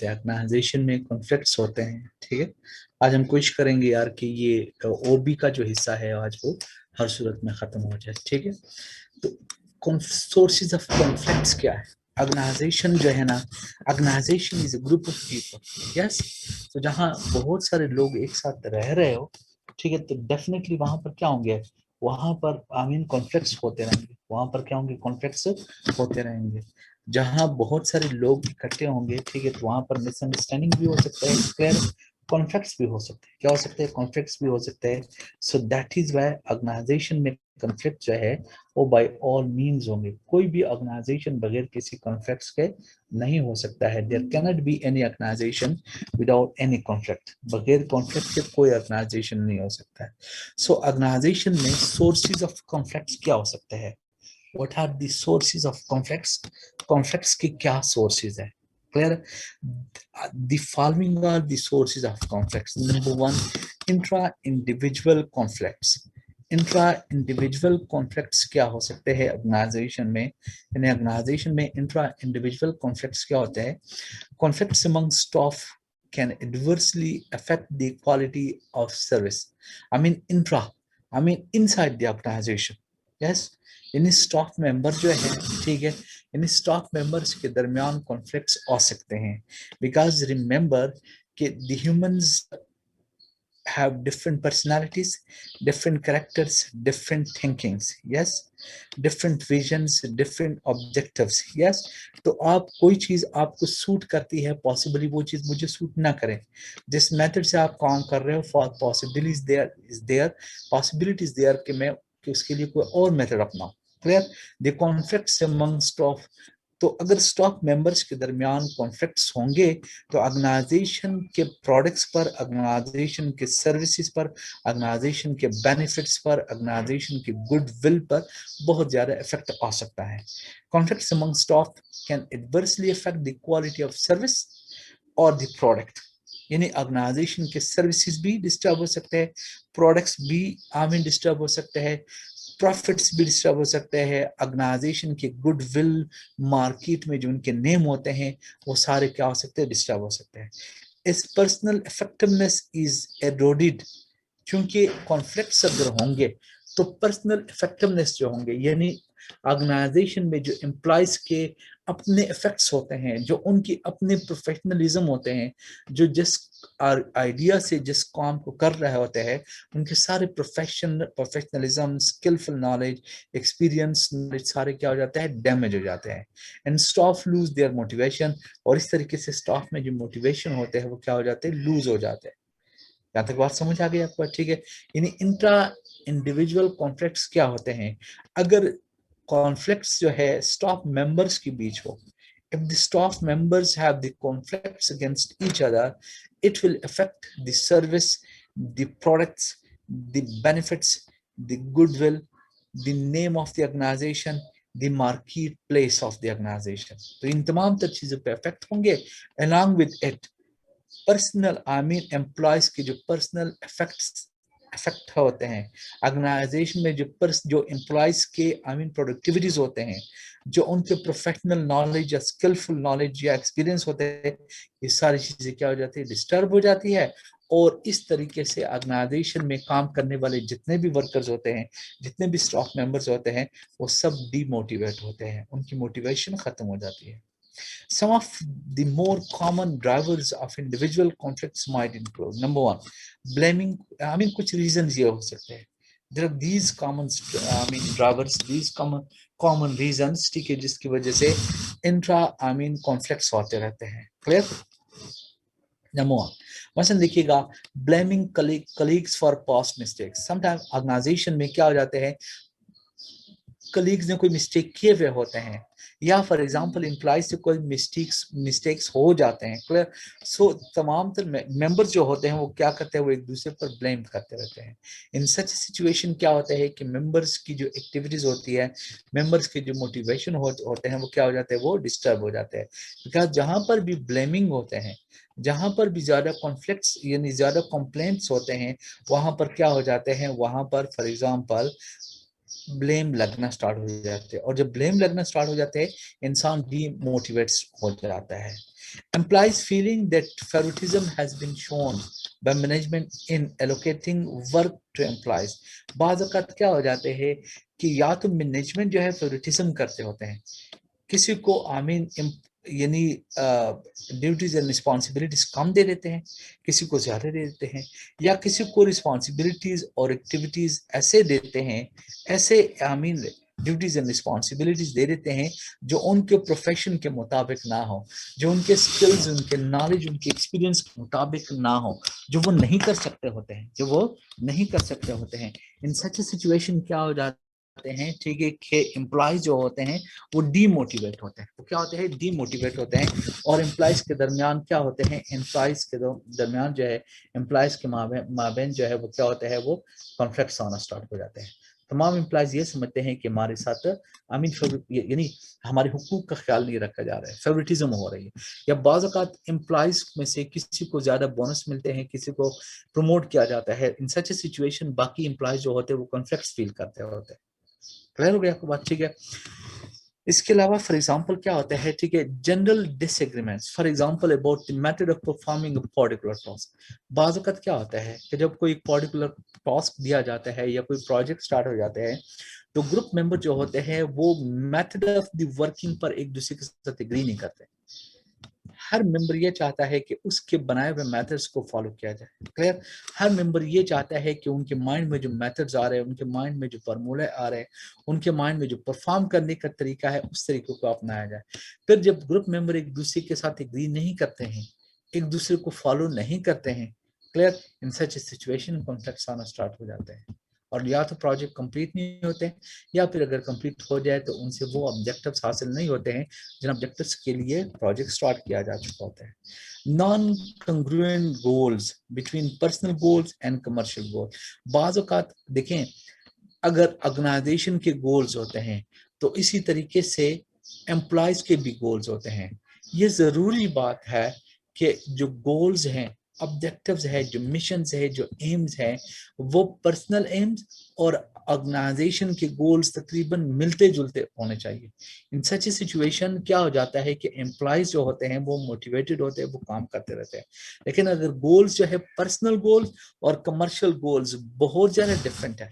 Organisation में conflicts होते हैं, ठीक है। आज हम कोशिश करेंगे यार कि ये ओबी का जो हिस्सा है आज वो हर सूरत में खत्म हो जाए, ठीक है। तो सोर्सेज ऑफ कॉन्फ्लिक्ट्स क्या है? ऑर्गेनाइजेशन जो है ना, organization is a group of people, yes. तो जहाँ बहुत सारे लोग एक साथ रह रहे हो, ठीक है, तो डेफिनेटली वहां पर क्या होंगे, वहां पर आई मीन कॉन्फ्लिक्ट्स होते रहेंगे, वहां पर क्या होंगे, कॉन्फ्लिक्ट्स होते रहेंगे। जहाँ बहुत सारे लोग इकट्ठे होंगे, ठीक है, तो वहां पर मिसअंडरस्टैंडिंग भी हो सकता है, क्लियर, कॉन्फ्लिक्ट्स भी हो सकते हैं। क्या हो सकते हैं? कॉन्फ्लिक्ट्स भी हो सकते हैं। So that is why organization में कॉन्फ्लिक्ट जो है वो बाय ऑल मीन्स होंगे। कोई भी ऑर्गेनाइजेशन बगैर किसी कॉन्फ्लिक्ट्स के नहीं हो सकता है। There cannot be any organization without any conflict. बगैर कॉन्फ्लिक्ट के कोई ऑर्गेनाइजेशन नहीं हो सकता है। सो ऑर्गेनाइजेशन में सोर्सेज ऑफ कॉन्फ्लिक्ट्स क्या हो सकते हैं? What are the sources of conflicts? Conflicts के क्या sources है? Clear? The following are the sources of conflicts. Number one, intra-individual conflicts. Intra-individual conflicts क्या हो सकते हैं ऑर्गेनाइजेशन में? यानी ऑर्गेनाइजेशन में इंट्रा-इंडिविजुअल कॉन्फ्लिक्ट्स क्या होते हैं? Conflicts among staff can adversely affect the quality of service. I mean intra, I mean inside the organization. Yes, यानी स्टाफ मेंबर जो है, ठीक है, यानी स्टाफ मेंबर्स के दरमियान कॉन्फ्लिक्ट्स आ सकते हैं। बिकॉज रिमेंबर कि the humans have different personalities, different characters, different thinkings, yes, different visions, different objectives, yes। तो आप कोई चीज आपको सूट करती है, पॉसिबली वो चीज मुझे सूट ना करे। जिस मेथड से आप काम कर रहे हो, फॉर पॉसिबिलिटीज देयर कि मैं कि उसके लिए कोई और मेथड अपनाऊं। Clear? The conflicts among staff. तो अगर स्टॉक मेंबर्स के दरमियान कॉन्फ्लिक्ट्स होंगे तो ऑर्गेनाइजेशन के प्रोडक्ट्स पर, ऑर्गेनाइजेशन के सर्विसेज पर, ऑर्गेनाइजेशन के बेनिफिट्स पर, ऑर्गेनाइजेशन की गुडविल पर बहुत ज्यादा इफेक्ट आ सकता है। Conflicts among staff can adversely affect the quality of service और द प्रोडक्ट। यानी ऑर्गेनाइजेशन के सर्विसेज भी डिस्टर्ब हो सकते हैं, प्रोडक्ट्स भी आई मीन डिस्टर्ब हो सकते हैं, प्रॉफिट्स भी डिस्टर्ब हो सकते हैं, ऑर्गेनाइजेशन के गुडविल, मार्केट में जो उनके नेम होते हैं वो सारे क्या हो सकते हैं, डिस्टर्ब हो सकते हैं। इस पर्सनल इफेक्टिवनेस इज एरोडेड। क्योंकि कॉन्फ्लिक्ट्स अगर होंगे तो पर्सनल इफेक्टिवनेस जो होंगे, यानी ऑर्गेनाइजेशन में जो एम्प्लॉयज के अपने इफेक्ट्स होते हैं, जो उनकी अपने प्रोफेशनलिज्म होते हैं, जो जिस आइडिया से जिस काम को कर रहे होते हैं, उनके सारे professionalism, skillful knowledge, experience knowledge सारे क्या हो जाते हैं, डैमेज हो जाते हैं। And staff lose their motivation. और इस तरीके से स्टाफ में जो मोटिवेशन होते हैं वो क्या हो जाते हैं, लूज हो जाते हैं। यहाँ तक बात समझ आ गई आपको? ठीक है। यानी इंट्रा इंडिविजुअल कॉन्फ्लिक्ट्स क्या होते हैं? अगर कॉन्फ्लिक्ट्स जो है स्टाफ मेंबर्स के बीच हो, if the staff members have the conflicts against each other, it will affect the service, the products, the benefits, the goodwill, the name of the organization, the marketplace of the organization. तो इन तमाम तर चीजों पे effect होंगे। along with it personal I mean employees के जो personal effect होते हैं, ऑर्गेनाइजेशन में जो एम्प्लॉयज के आई मीन प्रोडक्टिविटीज होते हैं, जो उनके प्रोफेशनल नॉलेज या स्किलफुल नॉलेज या एक्सपीरियंस होते हैं, ये सारी चीजें क्या हो जाती है, डिस्टर्ब हो जाती है। और इस तरीके से ऑर्गेनाइजेशन में काम करने वाले जितने भी वर्कर्स होते हैं, जितने भी स्टाफ मेंबर्स होते हैं, वो सब डीमोटिवेट होते हैं, उनकी मोटिवेशन खत्म हो जाती है। Some of the more common drivers of individual conflicts might include, number one, blaming, I mean कुछ reasons ये हो सकते हैं। There are these common, I mean drivers, these common reasons, ठीक है, जिसकी वजह से intra, I mean conflicts होते रहते हैं। Clear? Number one, मसलन देखिएगा, blaming colleagues for past mistakes. Sometimes organization में क्या हो जाते हैं, कलीग्स ने कोई मिस्टेक किए हुए होते हैं, या फॉर एग्जांपल एम्प्लॉय से कोई मिस्टेक्स हो जाते हैं। क्लियर? सो तमाम तर मेंबर्स जो होते हैं वो क्या करते हैं, वो एक दूसरे पर ब्लेम करते रहते हैं। इन सच सिचुएशन क्या होता है कि मेंबर्स की जो एक्टिविटीज होती है, मेंबर्स के जो मोटिवेशन होते हैं, वो क्या हो जाते हैं, वो डिस्टर्ब हो जाते हैं। बिकॉज जहां पर भी ब्लेमिंग होते हैं, जहां पर भी ज्यादा कॉन्फ्लिक्ट्स यानी ज्यादा कंप्लेंट्स होते हैं, वहां पर क्या हो जाते हैं, वहां पर फॉर एग्जांपल ब्लेम लगना स्टार्ट हो जाते हैं। और जब ब्लेम लगना स्टार्ट हो जाते हैं, इंसान डीमोटिवेट हो जाता है। Employees feeling that favoritism has been shown by management in allocating work to employees. बाज़ औक़ात क्या हो जाते हैं कि या तो मैनेजमेंट जो है फेवरेटिज्म करते होते हैं, किसी को यानी ड्यूटीज एंड रिस्पॉन्सिबिलिटीज कम दे देते हैं, किसी को ज़्यादा दे देते हैं, या किसी को रिस्पॉन्सिबिलिटीज और एक्टिविटीज ऐसे देते हैं, ऐसे ड्यूटीज एंड रिस्पॉन्सिबिलिटीज दे देते हैं जो उनके प्रोफेशन के मुताबिक ना हो, जो उनके स्किल्स, उनके नॉलेज, उनके एक्सपीरियंस के मुताबिक ना हो, जो वो नहीं कर सकते होते हैं, इन सच सिचुएशन क्या हो जाता हैं, ठीक है, कि एम्प्लॉयज जो होते हैं वो डीमोटिवेट होते हैं। वो क्या होते हैं? डीमोटिवेट होते हैं। और एम्प्लॉयज के दरमियान क्या होते हैं? एम्प्लॉयज के दरमियान जो है, एम्प्लॉयज के माबेन जो है वो क्या होता है? वो कॉन्फ्लिक्ट्स आना स्टार्ट हो जाते हैं। तमाम एम्प्लॉयज ये समझते हैं कि हमारे साथ यानी हमारे हुकूक का ख्याल नहीं रखा जा रहा है, फेवरेटिज्म हो रही है, या बाज़ औक़ात एम्प्लॉयज में से किसी को ज़्यादा बोनस मिलते हैं, किसी को प्रमोट किया जाता है। इन सच ए सिचुएशन बाकी एम्प्लॉयज जो होते हैं वो कॉन्फ्लिक्ट्स फील करते होते हैं। क्लियर हो गया आपको बात? ठीक है। इसके अलावा फॉर एग्जांपल क्या होता है, ठीक है, general disagreements, for example about the method of performing a particular task. बाज़ वक़्त क्या होता है कि जब कोई पर्टिकुलर टास्क दिया जाता है या कोई प्रोजेक्ट स्टार्ट हो जाता है, तो ग्रुप मेंबर जो होते हैं वो मेथड ऑफ द वर्किंग पर एक दूसरे के साथ एग्री नहीं करते। हर मेंबर ये चाहता है कि उसके बनाए हुए मेथड्स को फॉलो किया जाए। क्लियर? हर मेंबर ये चाहता है कि उनके माइंड में जो मेथड्स आ रहे हैं, उनके माइंड में जो फार्मूले आ रहे हैं, उनके माइंड में जो परफॉर्म करने का तरीका है, उस तरीके को अपनाया जाए। फिर जब ग्रुप मेंबर एक दूसरे के साथ एग्री नहीं करते हैं, एक दूसरे को फॉलो नहीं करते हैं, क्लियर, इन सच सिचुएशन कॉन्फ्लिक्ट्स आना स्टार्ट हो जाते हैं, और या तो प्रोजेक्ट कंप्लीट नहीं होते, या फिर अगर कंप्लीट हो जाए तो उनसे वो ऑब्जेक्टिव्स हासिल नहीं होते हैं जिन ऑब्जेक्टिव्स के लिए प्रोजेक्ट स्टार्ट किया जा चुका होता है। Non congruent goals between personal goals and commercial goal. बाज़ औक़ात देखें, अगर ऑर्गेनाइजेशन के गोल्स होते हैं तो इसी तरीके से एम्प्लॉयज के भी गोल्स होते हैं। ये ज़रूरी बात है कि जो गोल्स हैं, ऑब्जेक्टिव्स है, जो मिशंस है, जो एम्स हैं, वो पर्सनल एम्स और ऑर्गेनाइजेशन के गोल्स तकरीबन मिलते जुलते होने चाहिए। इन सच सिचुएशन क्या हो जाता है कि एम्प्लॉयज जो होते हैं वो मोटिवेटेड होते हैं, वो काम करते रहते हैं। लेकिन अगर गोल्स जो है, पर्सनल गोल्स और कमर्शियल गोल्स बहुत ज़्यादा डिफरेंट है,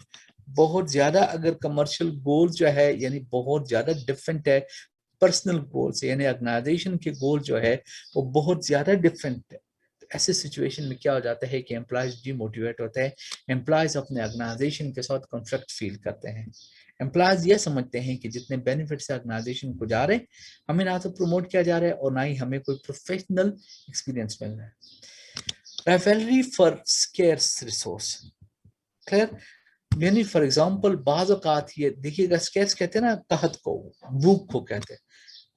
बहुत ज़्यादा अगर कमर्शियल गोल्स जो है यानी बहुत ज़्यादा डिफरेंट है पर्सनल गोल से, यानी ऑर्गेनाइजेशन के गोल जो है वो बहुत ज़्यादा डिफरेंट है, ऐसे सिचुएशन में क्या हो जाता है कि एम्प्लॉयज डीमोटिवेट होते हैं, एम्प्लॉयज अपने ऑर्गेनाइजेशन के साथ कॉन्फ्लिक्ट फील करते हैं। एम्प्लॉयज ये समझते हैं कि जितने बेनिफिट्स ऑर्गेनाइजेशन को जा रहे हैं, हमें ना तो प्रमोट किया जा रहा है और ना ही हमें कोई प्रोफेशनल एक्सपीरियंस मिल रहा है। Rivalry for scarce resource. Clear? यानी फॉर एग्जांपल बाज़ औक़ात ये देखिएगा, स्केर्स कहते हैं ना कहत को, भूख को कहते हैं,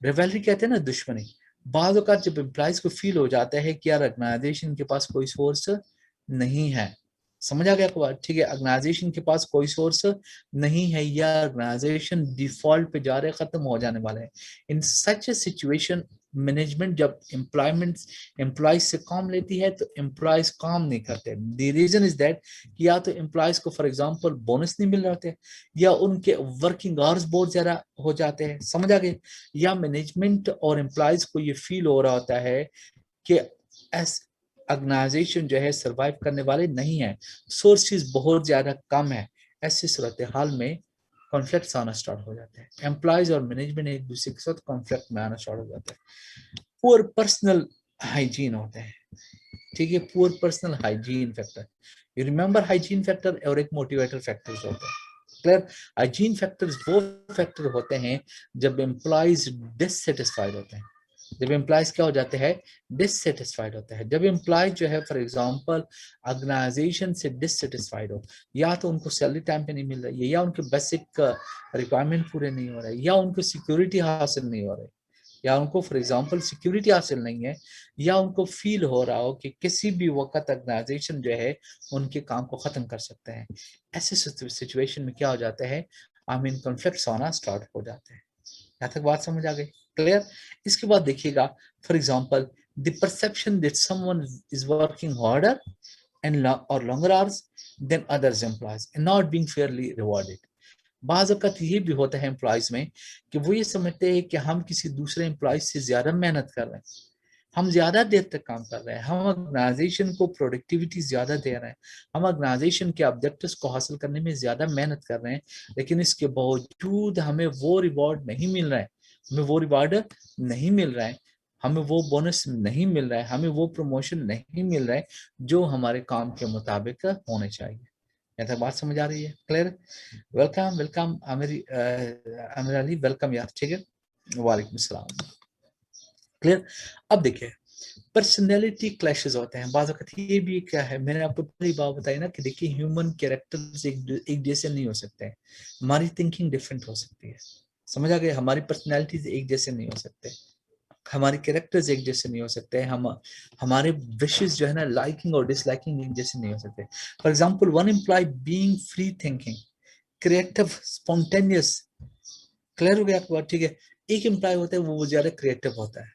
रिवैलरी कहते हैं ना दुश्मनी। बाज़ औक़ात जब एम्प्लॉयज को फील हो जाता है कि यार ऑर्गेनाइजेशन के पास कोई सोर्स नहीं है, समझ आ गया आपको बात? ठीक है, ऑर्गेनाइजेशन के पास कोई सोर्स नहीं है या ऑर्गेनाइजेशन डिफॉल्ट पे जा रहे, खत्म हो जाने वाले हैं, इन सच ए सिचुएशन मैनेजमेंट जब एम्प्लॉयज से काम लेती है तो एम्प्लॉयज काम नहीं करते। द रीजन इज दैट कि या तो एम्प्लॉयज को फॉर एग्जांपल बोनस नहीं मिल रहे होते, या उनके वर्किंग आवर्स बहुत ज्यादा हो जाते हैं, समझ आ गए, या मैनेजमेंट और एम्प्लॉयज को ये फील हो रहा होता है कि ऑर्गेनाइजेशन जो है सरवाइव करने वाले नहीं है, सोर्सेज बहुत ज्यादा कम है। ऐसी सूरत हाल में कॉन्फ्लिक्ट्स आना स्टार्ट हो जाते हैं, एम्प्लॉयज और मैनेजमेंट एक दूसरे के साथ कॉन्फ्लिक्ट में आना स्टार्ट हो जाता है। पुअर पर्सनल हाइजीन होते हैं, ठीक है, poor personal hygiene factor, you remember hygiene factor और एक मोटिवेटर फैक्टर्स होते हैं। क्लियर? हाइजीन फैक्टर्स वो फैक्टर होते हैं जब एम्प्लॉयज डिससेटिस्फाइड होते हैं, जब एम्प्लॉयज क्या हो जाते हैं, डिससेटिस्फाइड होता है। जब एम्प्लॉय जो है फॉर एग्जांपल ऑर्गेनाइजेशन से डिससेटिस्फाइड हो, या तो उनको सैलरी टाइम पे नहीं मिल रही है, या उनके बेसिक रिक्वायरमेंट पूरे नहीं हो रहे, या उनको सिक्योरिटी हासिल नहीं हो रही, या उनको फॉर एग्जांपल सिक्योरिटी हासिल नहीं है, या उनको फील हो रहा हो कि किसी भी वक्त ऑर्गेनाइजेशन जो है उनके काम को खत्म कर सकते हैं, ऐसे सिचुएशन में क्या हो जाता है, कॉन्फ्लिक्ट्स आना स्टार्ट हो जाते हैं। यहाँ तक बात समझ आ गई? क्लियर? इसके बाद देखिएगा, for example the perception that someone is working harder and और longer hours than others employees and not being fairly rewarded. बाज़ वक़्त ये भी होता है एम्प्लॉयज में कि वो ये समझते हैं कि हम किसी दूसरे एम्प्लॉयज से ज्यादा मेहनत कर रहे हैं, हम ज्यादा देर तक काम कर रहे हैं, हम ऑर्गेनाइजेशन को प्रोडक्टिविटी ज्यादा दे रहे हैं, हम ऑर्गेनाइजेशन के ऑब्जेक्टिव्स को हासिल करने में ज्यादा मेहनत कर रहे हैं, लेकिन इसके बावजूद हमें वो रिवॉर्ड नहीं मिल रहा है, हमें वो रिवॉर्ड नहीं मिल रहा है, हमें वो बोनस नहीं मिल रहा है, हमें वो प्रमोशन नहीं मिल रहा है जो हमारे काम के मुताबिक होने चाहिए। यहाँ तक बात समझ आ रही है? Clear? Welcome welcome Aamir Ali, welcome यार, ठीक है, वालेकुम सलाम। क्लियर? अब देखिए पर्सनैलिटी क्लैशेस होते हैं बाज़ वक़्त, ये भी क्या है, मैंने आपको पहली बात बताई ना कि देखिए ह्यूमन कैरेक्टर्स एक जैसे नहीं हो सकते हैं, हमारी थिंकिंग डिफरेंट हो सकती है, समझ आ गया? हमारी पर्सनैलिटीज एक जैसे नहीं हो सकते, हमारे कैरेक्टर्स एक जैसे नहीं हो सकते, हम हमारे विशेस जो है ना, लाइकिंग और डिसलाइकिंग एक जैसे नहीं हो सकते। For example one employ being free thinking, creative, spontaneous, clear हो गया आपको बात? ठीक है, एक एम्प्लॉय होता है वो ज्यादा क्रिएटिव होता है,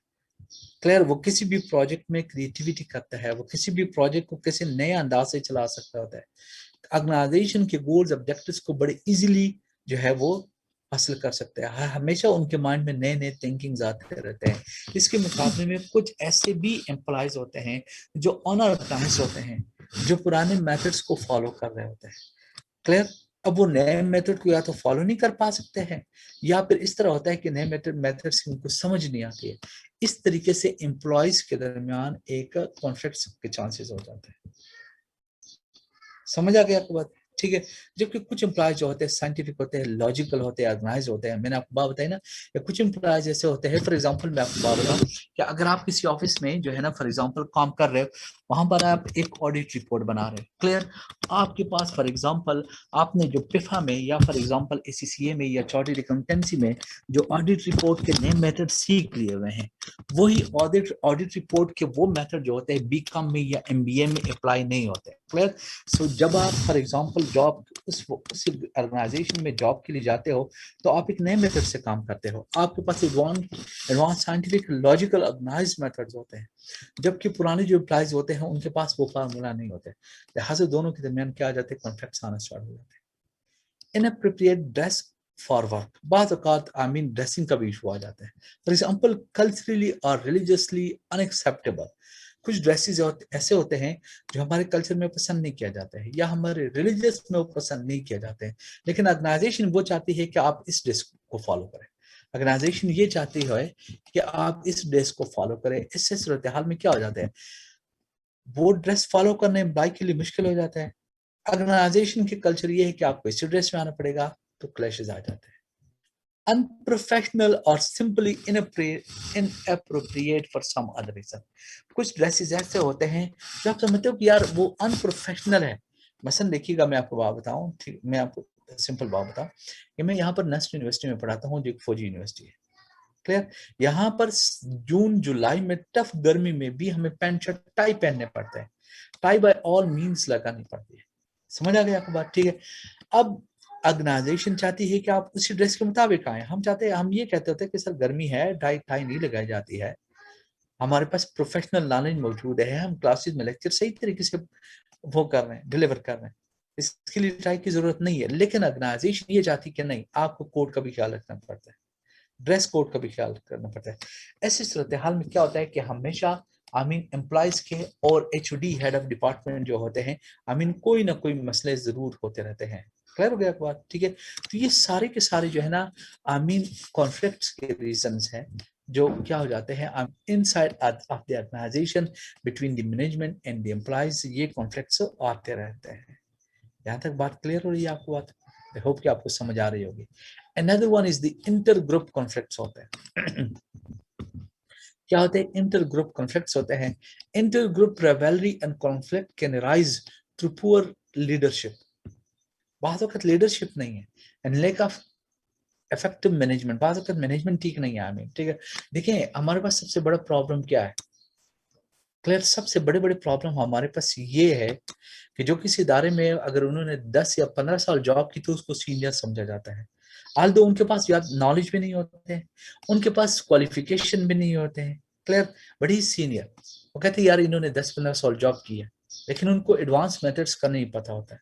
क्लियर, वो किसी भी प्रोजेक्ट में क्रिएटिविटी करता है, वो किसी भी प्रोजेक्ट को किसी नए अंदाज से चला सकता होता है, ऑर्गेनाइजेशन के गोल्स ऑब्जेक्टिव्स को बड़े इजीली जो है वो हासिल कर सकते हैं, हमेशा उनके माइंड में नए नए थिंकिंग्स आते रहते हैं। इसके मुकाबले में कुछ ऐसे भी एम्प्लॉयज होते हैं जो अनऑर्गेनाइज्ड होते हैं, जो पुराने मेथड्स को फॉलो कर रहे होते हैं, क्लियर। अब वो नए मेथड को या तो फॉलो नहीं कर पा सकते हैं, या फिर इस तरह होता है कि नए मेथड्स की उनको समझ नहीं आती है, इस तरीके से एम्प्लॉयज के दरमियान एक कॉन्फ्लिक्ट के चांसेस हो जाते हैं। समझ आ गया आपको बात? ठीक है, जबकि कुछ एम्प्लॉयज जो होते हैं साइंटिफिक होते हैं, लॉजिकल होते हैं, ऑर्गेनाइज होते हैं, मैंने आपको बात बताई ना, या कुछ एम्प्लॉयज ऐसे होते हैं, फॉर एग्जांपल मैं आपको बात बताऊं कि अगर आप किसी ऑफिस में जो है ना फॉर एग्जांपल काम कर रहे हो, वहां पर आप एक ऑडिट रिपोर्ट बना रहे हो, क्लियर, आपके पास फॉर एग्जांपल आपने जो पिफा में या फॉर एग्जांपल एसीसीए में या चार्टर्ड अकाउंटेंसी में जो ऑडिट रिपोर्ट के नए मेथड सीख लिए हुए हैं, वही ऑडिट रिपोर्ट के वो मेथड जो होते हैं बीकॉम में या एमबीए में अप्लाई नहीं होते, क्लियर। सो जब आप फॉर एग्जांपल जॉब उस ऑर्गेनाइजेशन में जॉब के लिए जाते हो, तो आप एक नए मेथड से काम करते हो, आपके पास advance scientific logical organised methods होते हैं, जबकि पुराने जो एम्प्लॉयज होते हैं उनके पास वो फार्मूला नहीं होते, लिहाजा दोनों के दरमियान क्या आ जाते हैं, कॉन्फ्लिक्ट्स आना स्टार्ट हो जाते हैं। इनएप्रोप्रिएट ड्रेस फॉर वर्क, बाज़ औक़ात आई मीन ड्रेसिंग का भी इशू आ जाता है, फॉर एग्जांपल कल्चरली और रिलीजियसली अनएक्सेप्टेबल, कुछ ड्रेसेस ऐसे होते हैं जो हमारे कल्चर में पसंद नहीं किया जाता है या हमारे रिलीजियस में वो पसंद नहीं किया जाते हैं, लेकिन ऑर्गेनाइजेशन वो चाहती है कि आप इस ड्रेस को फॉलो करें, ऑर्गेनाइजेशन ये चाहती है कि आप इस ड्रेस को फॉलो करें, इससे सूरत हाल में क्या हो जाता है, वो ड्रेस फॉलो करने एम्प्लॉय के लिए मुश्किल हो जाता है, ऑर्गेनाइजेशन की कल्चर ये है कि आपको इसी ड्रेस में आना पड़ेगा, तो क्लैशेस आ जाते हैं। अनप्रोफेशनल और simply inappropriate for some other reason, कुछ ड्रेसेस ऐसे होते हैं जो आप समझते हो कि यार वो अनप्रोफेशनल है। मसलन देखिएगा, मैं आपको बात बताऊं, ठीक, मैं आपको सिंपल बात बताऊं कि मैं यहाँ पर नस्ट यूनिवर्सिटी में पढ़ाता हूँ जो एक फौजी यूनिवर्सिटी है, क्लियर। यहाँ पर जून जुलाई में टफ गर्मी में भी हमें पैंट शर्ट टाई पहनने पड़ते हैं, टाई बाय ऑल मीन्स लगानी पड़ती है, समझ आ गई आपको बात? ठीक है, अब ऑर्गेनाइजेशन चाहती है कि आप उसी ड्रेस के मुताबिक आए, हम चाहते हैं, हम ये कहते होते हैं कि सर गर्मी है, टाई टाई नहीं लगाई जाती है, हमारे पास प्रोफेशनल नॉलेज मौजूद है, हम क्लासेस में लेक्चर सही तरीके से वो कर रहे हैं, डिलीवर कर रहे हैं, इसके लिए टाई की जरूरत नहीं है, लेकिन ऑर्गेनाइजेशन ये चाहती कि नहीं, आपको कोड का भी ख्याल रखना पड़ता है, ड्रेस कोड का भी ख्याल करना पड़ता है। ऐसी सूरत हाल में क्या होता है कि हमेशा आई मीन एम्प्लॉयज के और एचओडी हेड ऑफ डिपार्टमेंट जो होते हैं, आई मीन कोई ना कोई मसले जरूर होते रहते हैं, क्लियर हो गया बात? ठीक है, तो ये सारे के सारे जो है ना आई मीन कॉन्फ्लिक्ट्स के रीजंस हैं जो क्या हो जाते हैं inside of the organization between the management and the employees, ये कॉन्फ्लिक्ट्स आते रहते हैं। यहाँ तक बात क्लियर हो रही है आपको बात? आई होप कि आपको समझ आ रही होगी। Another one is the intergroup conflicts होते हैं। क्या होते हैं? इंटरग्रुप कॉन्फ्लिक्ट्स होते हैं। Intergroup rivalry and conflict can arise through poor leadership, बहुत वक्त लीडरशिप नहीं है, and lack of effective management, बहुत वक्त मैनेजमेंट ठीक नहीं है, हमें ठीक है। देखिए हमारे पास सबसे बड़ा प्रॉब्लम क्या है, क्लियर, सबसे बड़े बड़े प्रॉब्लम हमारे पास ये है कि जो किसी इदारे में अगर उन्होंने 10 या 15 साल जॉब की तो उसको सीनियर समझा जाता है, आल्दो उनके पास यार नॉलेज भी नहीं होते हैं, उनके पास क्वालिफिकेशन भी नहीं होते हैं, क्लियर, बड़ी सीनियर, वो कहते हैं यार इन्होंने 10-15 साल जॉब की है, लेकिन उनको एडवांस मेथड्स का नहीं पता होता है,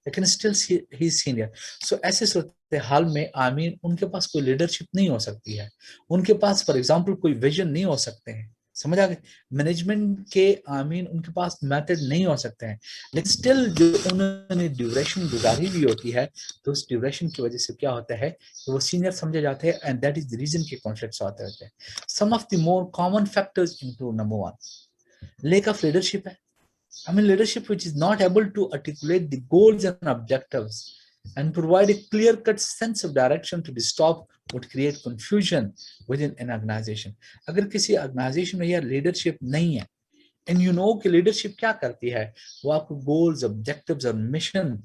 लेकिन स्टिल ही सीनियर। सो ऐसे सूरत हाल में आमीन उनके पास कोई लीडरशिप नहीं हो सकती है, उनके पास फॉर एग्जांपल कोई विजन नहीं हो सकते हैं, समझ आ गए? मैनेजमेंट के उनके पास मेथड नहीं हो सकते हैं, लेकिन स्टिल जो उन्होंने ड्यूरेशन गुजारी हुई होती है, तो उस ड्यूरेशन की वजह से क्या होता है कि वो सीनियर समझे जाते हैं, and that is the reason के कॉन्फ्लिक्ट्स आते रहते हैं। Some of the more common factors include, number 1, lack of leadership है। leadership which is not able to articulate the goals and objectives and provide a clear-cut sense of direction to the staff would create confusion within an organization। अगर किसी organisation में यार leadership नहीं है, and you no कि leadership क्या करती है, वो आपको गोल्स, ऑब्जेक्टिव्स और मिशन,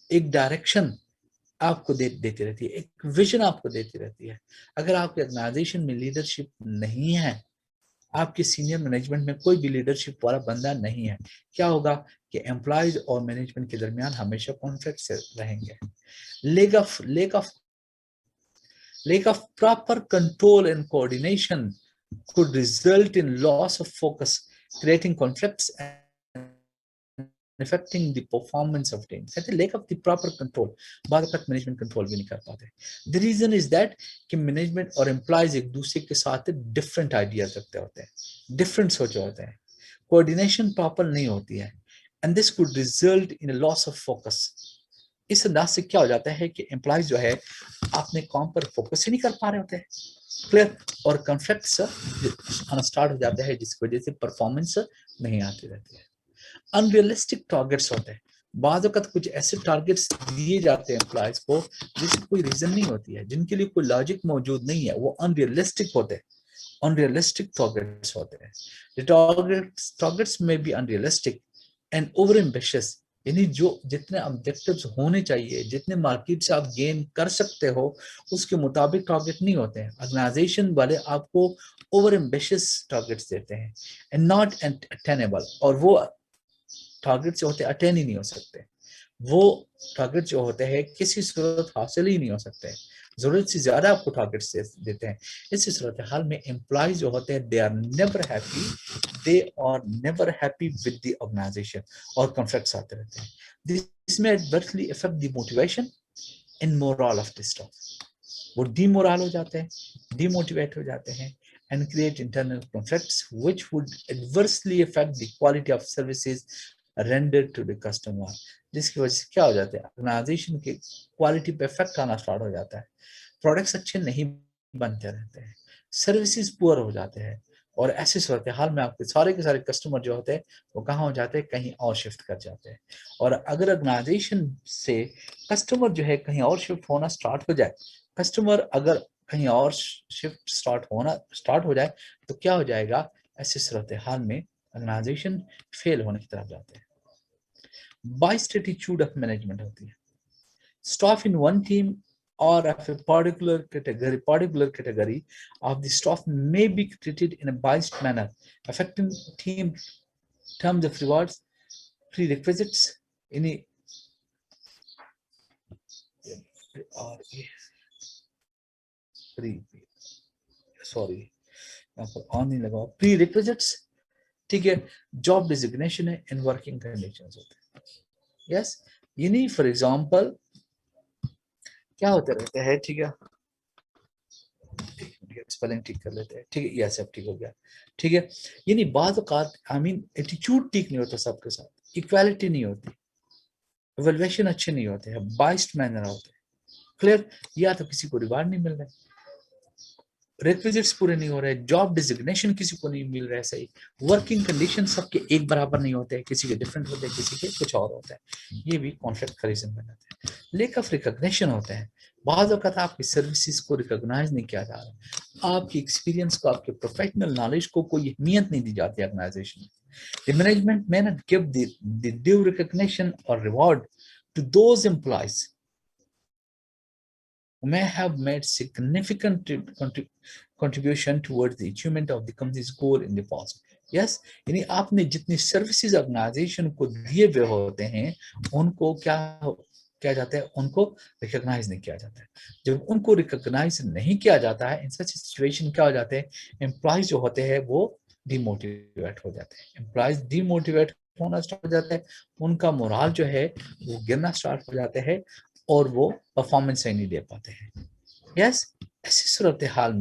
एक डायरेक्शन आपको देती रहती है, एक विजन आपको देती रहती है। अगर आपके ऑर्गेनाइजेशन में लीडरशिप नहीं है, आपके सीनियर मैनेजमेंट में कोई भी लीडरशिप वाला बंदा नहीं है, क्या होगा कि एम्प्लॉयज और मैनेजमेंट के दरमियान हमेशा कॉन्फ्लिक्ट रहेंगे। lack of proper control and coordination could result in loss of focus, creating conflicts and affecting the performance of team। कहते lack of the proper control, बाद वक्त मैनेजमेंट कंट्रोल भी नहीं कर पाते। The reason is that कि management और employees एक दूसरे के साथ डिफरेंट आइडियाज रखते होते हैं, डिफरेंट सोचे होते हैं, कोऑर्डिनेशन प्रॉपर नहीं होती है, and this could result in a loss of focus. इस अंदाज से क्या हो जाता है कि एम्प्लॉयज जो है अपने काम पर फोकस ही नहीं कर पा रहे होते हैं, क्लियर, और कॉन्फ्लिक्ट्स आना स्टार्ट हो जाता है, जिसकी वजह से परफॉर्मेंस नहीं आती रहती है। अनरियलिस्टिक टारगेट्स होते हैं, बाद वक्त कुछ ऐसे टारगेट्स दिए जाते हैं एम्प्लॉयज को जिसकी कोई रीजन नहीं होती है, जिनके लिए कोई लॉजिक मौजूद नहीं है, वो अनरियलिस्टिक होते हैं, अनरियलिस्टिक टारगेट्स होते हैं। द टारगेट्स में be unrealistic and over ambitious, यानी जो जितने ऑब्जेक्टिव्स होने चाहिए, जितने मार्केट से आप गेन कर सकते हो, उसके मुताबिक टारगेट नहीं होते हैं। ऑर्गेनाइजेशन वाले आपको ओवर एम्बिशियस टारगेट्स देते हैं एंड नॉट अटेनेबल, और वो टारगेट जो होते हैं अटेन ही नहीं हो सकते, वो टारगेट जो होते हैं किसी सूरत हासिल ही नहीं हो सकते, जरूरत से ज्यादा आपको टारगेट्स देते हैं। इस सूरत हाल में एम्प्लॉयज जो होते हैं they are never happy with the organization, और कॉन्फ्लिक्ट्स आते रहते हैं। दिस में adversely affect the motivation and morale of the staff, वो डीमोरल हो जाते हैं, डीमोटिवेट हो जाते हैं, and create internal conflicts which would adversely affect the quality of services rendered to the customer। जिसकी वजह से क्या हो जाता है, ऑर्गेनाइजेशन की क्वालिटी पे इफेक्ट आना स्टार्ट हो जाता है, प्रोडक्ट्स अच्छे नहीं बनते रहते हैं, सर्विसेज पुअर हो जाते हैं, और ऐसी सूरत हाल में आपके सारे के सारे कस्टमर जो होते हैं वो कहाँ हो जाते हैं, कहीं और शिफ्ट कर जाते हैं। और अगर ऑर्गेनाइजेशन से कस्टमर जो है कहीं और शिफ्ट होना स्टार्ट हो जाए, कस्टमर अगर कहीं और शिफ्ट स्टार्ट हो जाए, तो क्या हो जाएगा, ऐसी सूरत हाल में ऑर्गेनाइजेशन फेल होने की तरफ जाते हैं। बाइस्ड एटीट्यूड ऑफ मैनेजमेंट होती है, staff in one team or of a particular category of the staff may be treated in a biased manner, affecting team terms of rewards, prerequisites, any यहाँ पर on नहीं लगा, prerequisites, ठीक है, job designation है, in working conditions होते हैं। Yes, यानी फॉर एग्जांपल क्या होते रहते हैं, ठीक है, स्पेलिंग ठीक कर लेते हैं, ठीक है, यस अब ठीक हो गया, ठीक है। यानी बात औकात एटीट्यूड ठीक नहीं होता सबके साथ, इक्वालिटी नहीं होती, इवैल्यूएशन अच्छे नहीं होते हैं, बाइस्ड मैनर होते हैं, क्लियर, या तो किसी को रिवार्ड नहीं मिल रहा है, रिक्विजिट्स पूरे नहीं हो रहे, जॉब डिजिग्नेशन किसी को नहीं मिल रहा है सही, वर्किंग कंडीशन सबके एक बराबर नहीं होते हैं, किसी के डिफरेंट होते हैं, किसी के कुछ और होता है, ये भी कॉन्फ्लिक्ट का रीजन बन जाते हैं। लैक ऑफ रिकॉग्निशन होते हैं, बहुत वक्त आपकी सर्विसेज को रिकॉग्नाइज नहीं किया जा रहा, आपकी एक्सपीरियंस को, आपके प्रोफेशनल नॉलेज को कोई अहमियत नहीं दी जाती ऑर्गेनाइजेशन में। The management may not give the due recognition or reward to those employees who may have made significant contribution towards the achievement of the company's goal in the past। Yes, यानी आपने जितनी services organisation को दिए हुए होते हैं, उनको क्या जाता है, उनको रिकॉग्नाइज नहीं किया जाता है। जब उनको रिकॉग्नाइज नहीं किया जाता है, इन सच सिचुएशन क्या हो जाते हैं, एम्प्लॉयज जो होते हैं वो डिमोटिवेट हो जाते हैं, एम्प्लॉयज डिमोटिवेट होना स्टार्ट हो जाता है, उनका मोरल जो है वो गिरना स्टार्ट हो जाता है, और वो परफॉर्मेंस सही नहीं दे पाते हैं। यस, ऐसे सूरत हाल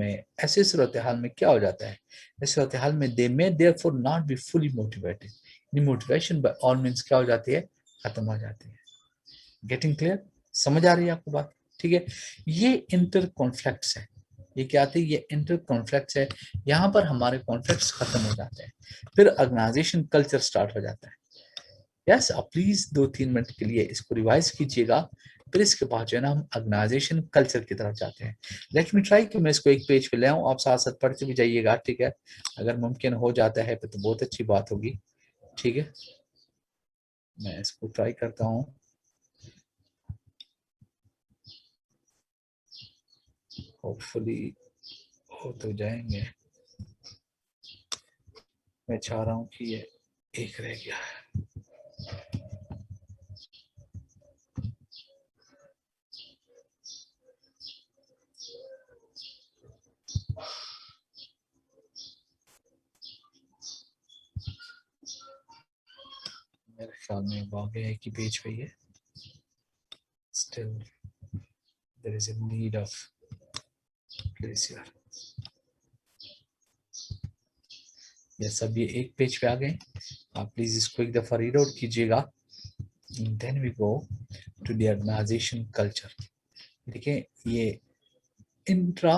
में क्या हो जाता है, ऐसे सूरत हाल में they may therefore not be fully motivated, motivation by all means क्या हो जाती है, खत्म हो जाती है। गेटिंग क्लियर, समझ आ रही है आपको बात? ठीक है, ये इंटर कॉन्फ्लिक्ट्स है, ये क्या आती है, ये इंटर कॉन्फ्लिक्ट्स है, यहाँ पर हमारे कॉन्फ्लिक्ट्स खत्म हो जाते हैं, फिर ऑर्गेनाइजेशन कल्चर स्टार्ट हो जाता है। यस, आप प्लीज 2-3 मिनट के लिए इसको रिवाइज कीजिएगा, फिर इसके बाद जो है ना हम ऑर्गेनाइजेशन कल्चर की तरफ जाते हैं। लेट मी ट्राई कि मैं इसको एक पेज पे ले आऊं, आप साथ साथ पढ़ते भी जाइएगा, ठीक है? अगर मुमकिन हो जाता है तो बहुत अच्छी बात होगी, ठीक है? मैं इसको ट्राई करता हूँ। होपफुली हो तो जाएंगे। मैं चाह रहा हूँ कि ये एक रह गया है। मेरे ख्याल में वो आ गया है कि पेज पे ये still there is a need of place here. ये सब ये एक पेज पे आ गए, आप प्लीज इसको एक दफा रीड आउट कीजिएगा। Then we go to the organization culture. देखिए ये इंट्रा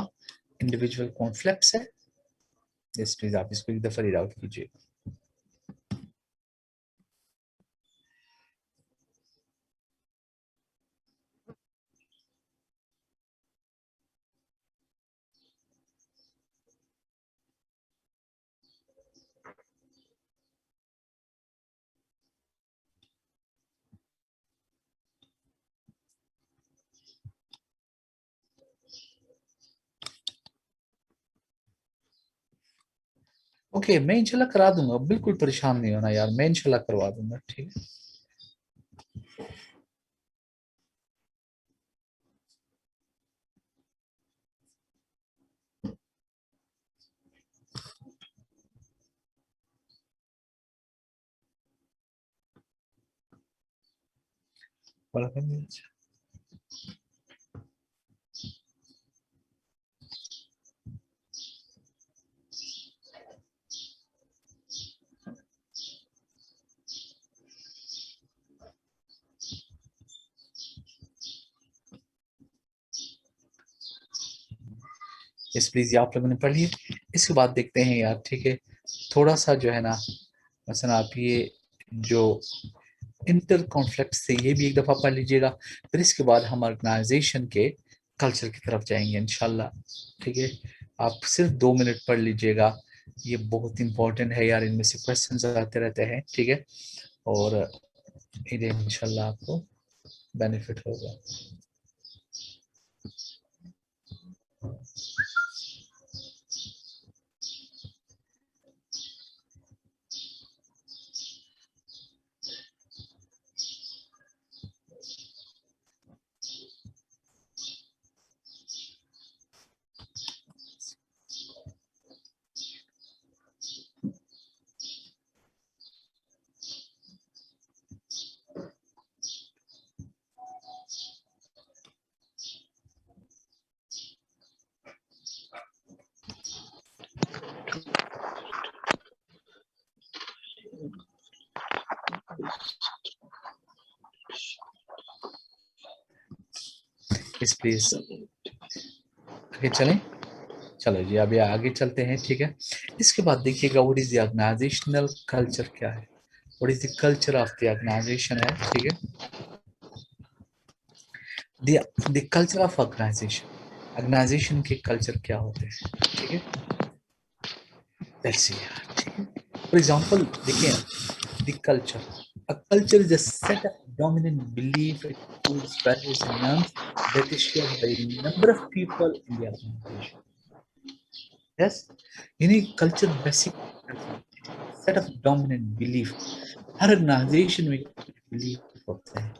इंडिविजुअल कॉन्फ्लिक्ट्स है। यस प्लीज आप इसको एक दफा रीड आउट कीजिए। ओके मैं इंशाल्लाह करा दूंगा, बिल्कुल परेशान नहीं होना यार, मैं इंशाल्लाह करवा दूंगा, ठीक है? यस प्लीज ये आप लोगों ने पढ़ लिए, इसके बाद देखते हैं यार, ठीक है? थोड़ा सा जो है ना, मसलन आप ये जो इंटर कॉन्फ्लिक्ट से ये भी एक दफा पढ़ लीजिएगा, फिर इसके बाद हम ऑर्गेनाइजेशन के कल्चर की तरफ जाएंगे इंशाल्लाह, ठीक है? आप सिर्फ 2 मिनट पढ़ लीजिएगा, ये बहुत इंपॉर्टेंट है यार, इनमें से क्वेश्चंस आते रहते हैं, ठीक है? और इन्हें इंशाल्लाह आपको बेनिफिट होगा। इस प्लीज आगे चलें, चलो जी अभी आगे चलते हैं, ठीक है? इसके बाद देखिएगा what is the organizational culture क्या है, what is the culture of the organization है, ठीक है? The culture of organization, organization के कल्चर क्या होते हैं, ठीक है? लेट्स सी, ठीक है? फॉर एग्जांपल देखिए, the culture, a culture is a set of dominant belief, attitudes, values and norms that is shared by a number of people in the organization. Yes, यानी culture basic set of dominant belief, हर organization में belief होते हैं,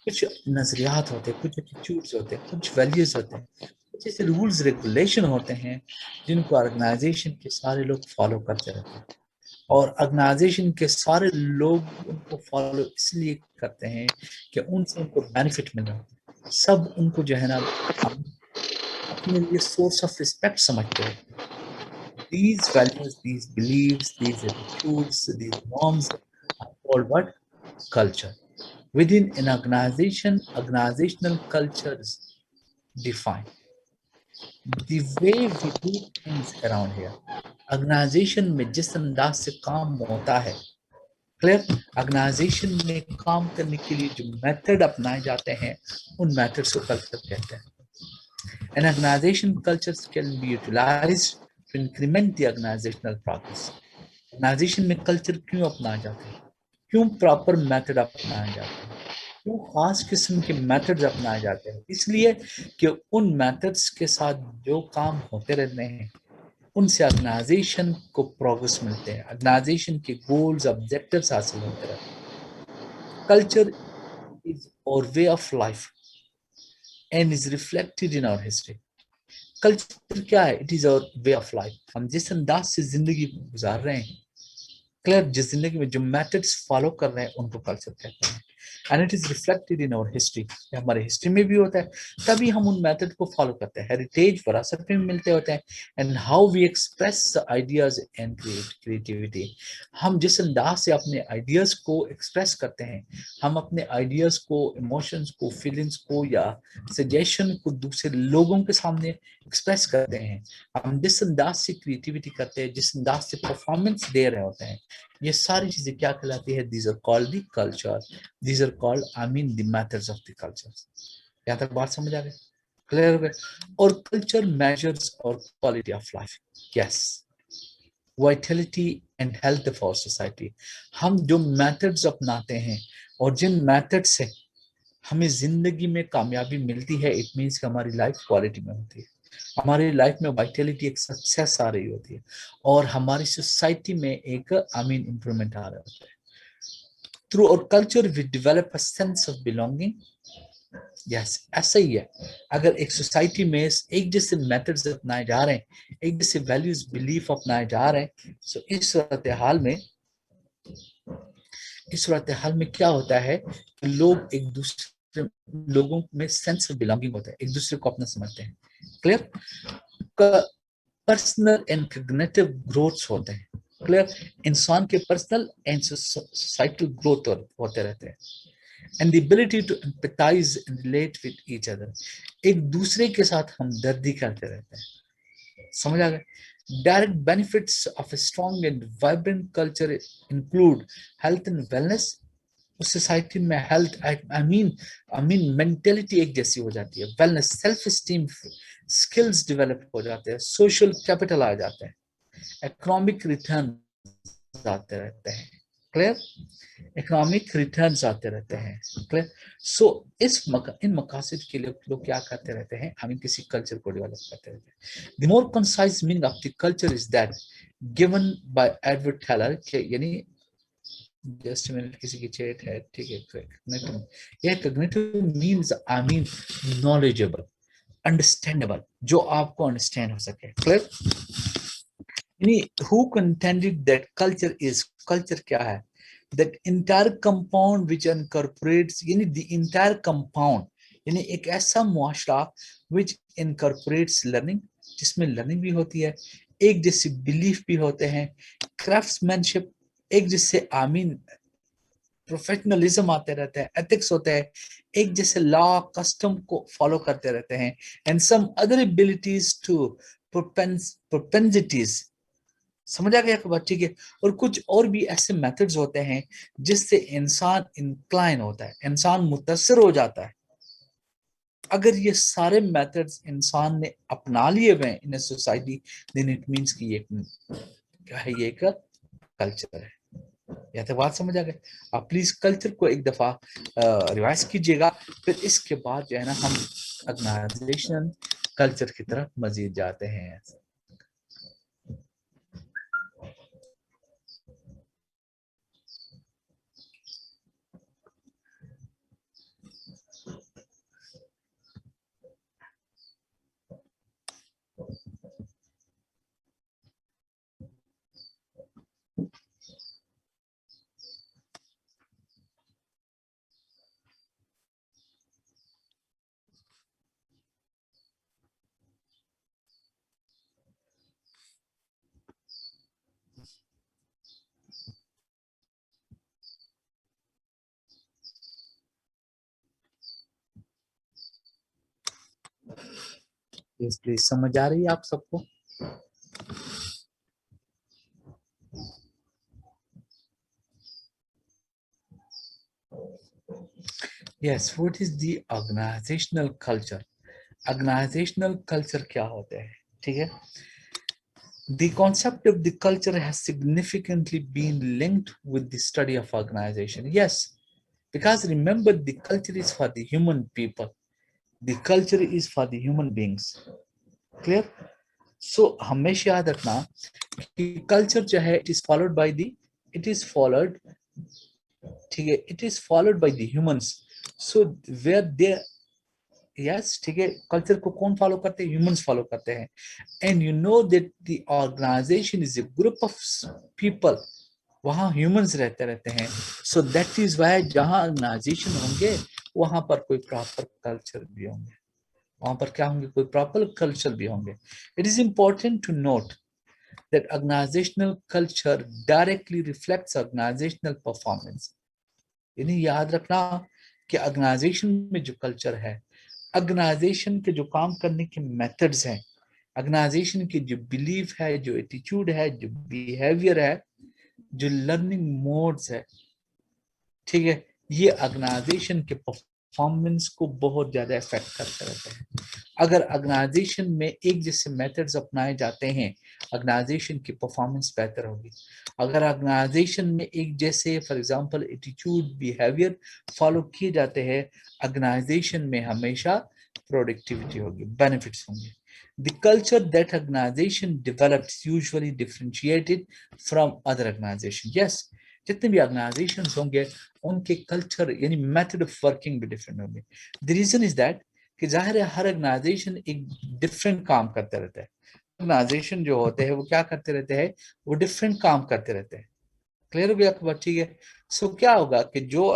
कुछ नजरियात होते हैं, कुछ attitudes होते हैं, कुछ वैल्यूज होते हैं, कुछ ऐसे रूल्स रेगुलेशन होते हैं जिनको ऑर्गेनाइजेशन के सारे लोग फॉलो करते रहते हैं, और ऑर्गेनाइजेशन के सारे लोग उनको फॉलो इसलिए करते हैं कि उनसे उनको बेनिफिट मिल रहा है, सब उनको जो है ना अपने लिए सोर्स ऑफ रिस्पेक्ट समझते हो। These values, these beliefs, these attitudes, these norms are called what? Culture. Within an organization, organizational cultures define the way we do things around here. Organization में जिस अंदाज से काम होता है, क्लियर, ऑर्गेनाइजेशन में काम करने के लिए जो मेथड अपनाए जाते हैं, उन मेथड्स को कल्चर कहते हैं. An organization cultures can be utilized to increment the organizational progress. Organization में कल्चर क्यों अपनाए जाते हैं, क्यों प्रॉपर मेथड अपनाए जाते हैं, क्यों खास किस्म के मेथड्स अपनाए जाते हैं? इसलिए कि उन मेथड्स के साथ जो काम होते रहते हैं, उनसे ऑर्गेनाइजेशन को प्रोग्रेस मिलते हैं, ऑर्गेनाइजेशन के गोल्स ऑब्जेक्टिव्स हासिल होते रहते हैं. Culture is our way of life and is reflected in our history. Culture क्या है? It is our way of life. हम जिस अंदाज से जिंदगी गुजार रहे हैं, क्लियर, जिस जिंदगी में जो मेथड्स फॉलो कर रहे हैं, उनको कल्चर कहते हैं. And it is reflected in our history. हमारे हिस्ट्री में भी होता है, तभी हम उन मेथड को फॉलो करते हैं. हेरिटेज विरासत में मिलते होते हैं. And how we express ideas and creativity. हम जिस अंदाज से अपने आइडियाज को एक्सप्रेस करते हैं, हम अपने आइडियाज को, इमोशंस को, फीलिंग्स को या सजेशन को दूसरे लोगों के सामने एक्सप्रेस करते हैं, हम जिस अंदाज से क्रिएटिविटी करते हैं, जिस अंदाज से परफॉर्मेंस दे रहे होते हैं, ये सारी चीजें क्या कहलाती है? These are called the culture. These are called, I mean, the methods of the culture. यहाँ तक बात समझ आ गई? क्लियर हो गया? और कल्चर मेजर्स और quality of life. Yes, Vitality and health for society. हम जो मेथड्स अपनाते हैं और जिन मेथड से हमें जिंदगी में कामयाबी मिलती है, इट मीन्स कि हमारी लाइफ क्वालिटी में होती है, हमारी लाइफ में वाइटलिटी, एक सक्सेस आ रही होती है, और हमारी सोसाइटी में एक, आई मीन, इंप्रूवमेंट आ रहा होता है. Through our culture we develop a sense of belonging. Yes, ऐसा ही है. अगर एक सोसाइटी में एक जैसे मेथड्स अपनाए जा रहे हैं, एक जैसे वैल्यूज बिलीफ अपनाए जा रहे हैं, सो इस सूरत हाल में क्या होता है कि लोग एक दूसरे, लोगों में सेंस ऑफ बिलोंगिंग होता है, एक दूसरे को अपना समझते हैं. Clear? Personal and cognitive growths होते हैं. क्लियर? इंसान के पर्सनल एंड सोसाइटल ग्रोथ होते रहते हैं. And the ability to empathize and relate with each other. एक दूसरे के साथ हमदर्दी करते रहते हैं. समझ आ गया? Direct benefits of a strong and vibrant culture include health and wellness. उस सोसाइटी में हेल्थ, आई मीन मेंटेलिटी एक जैसी हो जाती है, wellness, self esteem, skills develop हो जाते हैं, सोशल कैपिटल आ जाते हैं, इकोनॉमिक रिटर्न आते रहते हैं. क्लियर? इकोनॉमिक रिटर्न्स आते रहते हैं. क्लियर? सो इन मकासद के लिए लोग क्या करते रहते हैं? हमें किसी कल्चर को डेवलप करते रहते हैं. The more concise meaning of the culture is that given by Edward Teller, यानी जस्ट मिनट, किसी की चैट है, ठीक है. Cognitive means, I mean, knowledgeable, understandable, जो आपको अंडरस्टैंड हो सके. क्लियर? यानी who contended that culture is, culture क्या है? That entire compound which incorporates, यानी द इंटायर कंपाउंड, यानी एक ऐसा मुआशरा विच इनकॉर्पोरेट्स लर्निंग, जिसमें लर्निंग भी होती है, एक जैसे बिलीफ भी होते हैं, क्राफ्ट्समैनशिप, एक जैसे, आई मीन, प्रोफेशनलिज्म आते रहते हैं, एथिक्स होते हैं, एक जैसे लॉ कस्टम को फॉलो करते रहते हैं, and some other abilities to propensities. समझ आ गया आपको बात? ठीक है. और कुछ और भी ऐसे मेथड्स होते हैं जिससे इंसान इंक्लाइन होता है, इंसान मुतासिर हो जाता है. अगर ये सारे मेथड्स इंसान ने अपना लिए हुए in a society, then it means कि ये क्या है? ये एक कल्चर है. या तो बात समझ आ गई? आप प्लीज कल्चर को एक दफा रिवाइज कीजिएगा, फिर इसके बाद जो है ना, हम ऑर्गेनाइजेशन कल्चर की तरफ मजीद जाते हैं. यस प्लीज, समझ आ रही है आप सबको? Yes, what is the organizational culture? Organizational culture क्या होता है? ठीक है, the concept of the culture has significantly been linked with the study of organization. Yes, because remember, the culture is for the human people. The culture is for the human beings. Clear? So हमेशा याद रखना कि culture जो है, it is followed by the, it is followed, ठीक है, it is followed by the humans. So where they, yes, ठीक है, कल्चर को कौन फॉलो करते हैं? ह्यूमंस फॉलो करते हैं. And you know that the organization is a group of people, वहां ह्यूमंस रहते हैं. सो दैट इज वाई जहां ऑर्गेनाइजेशन होंगे वहां पर कोई प्रॉपर कल्चर भी होंगे, वहां पर क्या होंगे? कोई प्रॉपर कल्चर भी होंगे. It is important to note that organizational culture directly reflects organizational performance. यानी याद रखना कि ऑर्गेनाइजेशन में जो कल्चर है, ऑर्गेनाइजेशन के जो काम करने के मेथड्स हैं, ऑर्गेनाइजेशन की जो बिलीफ है, जो एटीट्यूड है, जो बिहेवियर है, जो लर्निंग मोड्स है, ठीक है, ये ऑर्गेनाइजेशन के परफॉर्मेंस को बहुत ज्यादा इफेक्ट करते रहते हैं. अगर ऑर्गेनाइजेशन में एक जैसे मेथड्स अपनाए जाते हैं, ऑर्गेनाइजेशन की परफॉर्मेंस बेहतर होगी. अगर ऑर्गेनाइजेशन में एक जैसे for example attitude, behaviour follow किए जाते हैं, ऑर्गेनाइजेशन में हमेशा प्रोडक्टिविटी होगी, बेनिफिट्स होंगे. The culture that organization develops usually differentiated from other organization. Yes, जितने भी ऑर्गेनाइजेशंस होंगे उनके कल्चर यानी मेथड ऑफ वर्किंग भी डिफरेंट होंगे. द रीजन इज दैट कि जाहिर है हर ऑर्गेनाइजेशन एक डिफरेंट काम करते रहता है. ऑर्गेनाइजेशन जो होते हैं वो क्या करते रहते हैं? वो डिफरेंट काम करते रहते हैं. क्लियर हो गया आपको बात? ठीक है. सो क्या होगा कि जो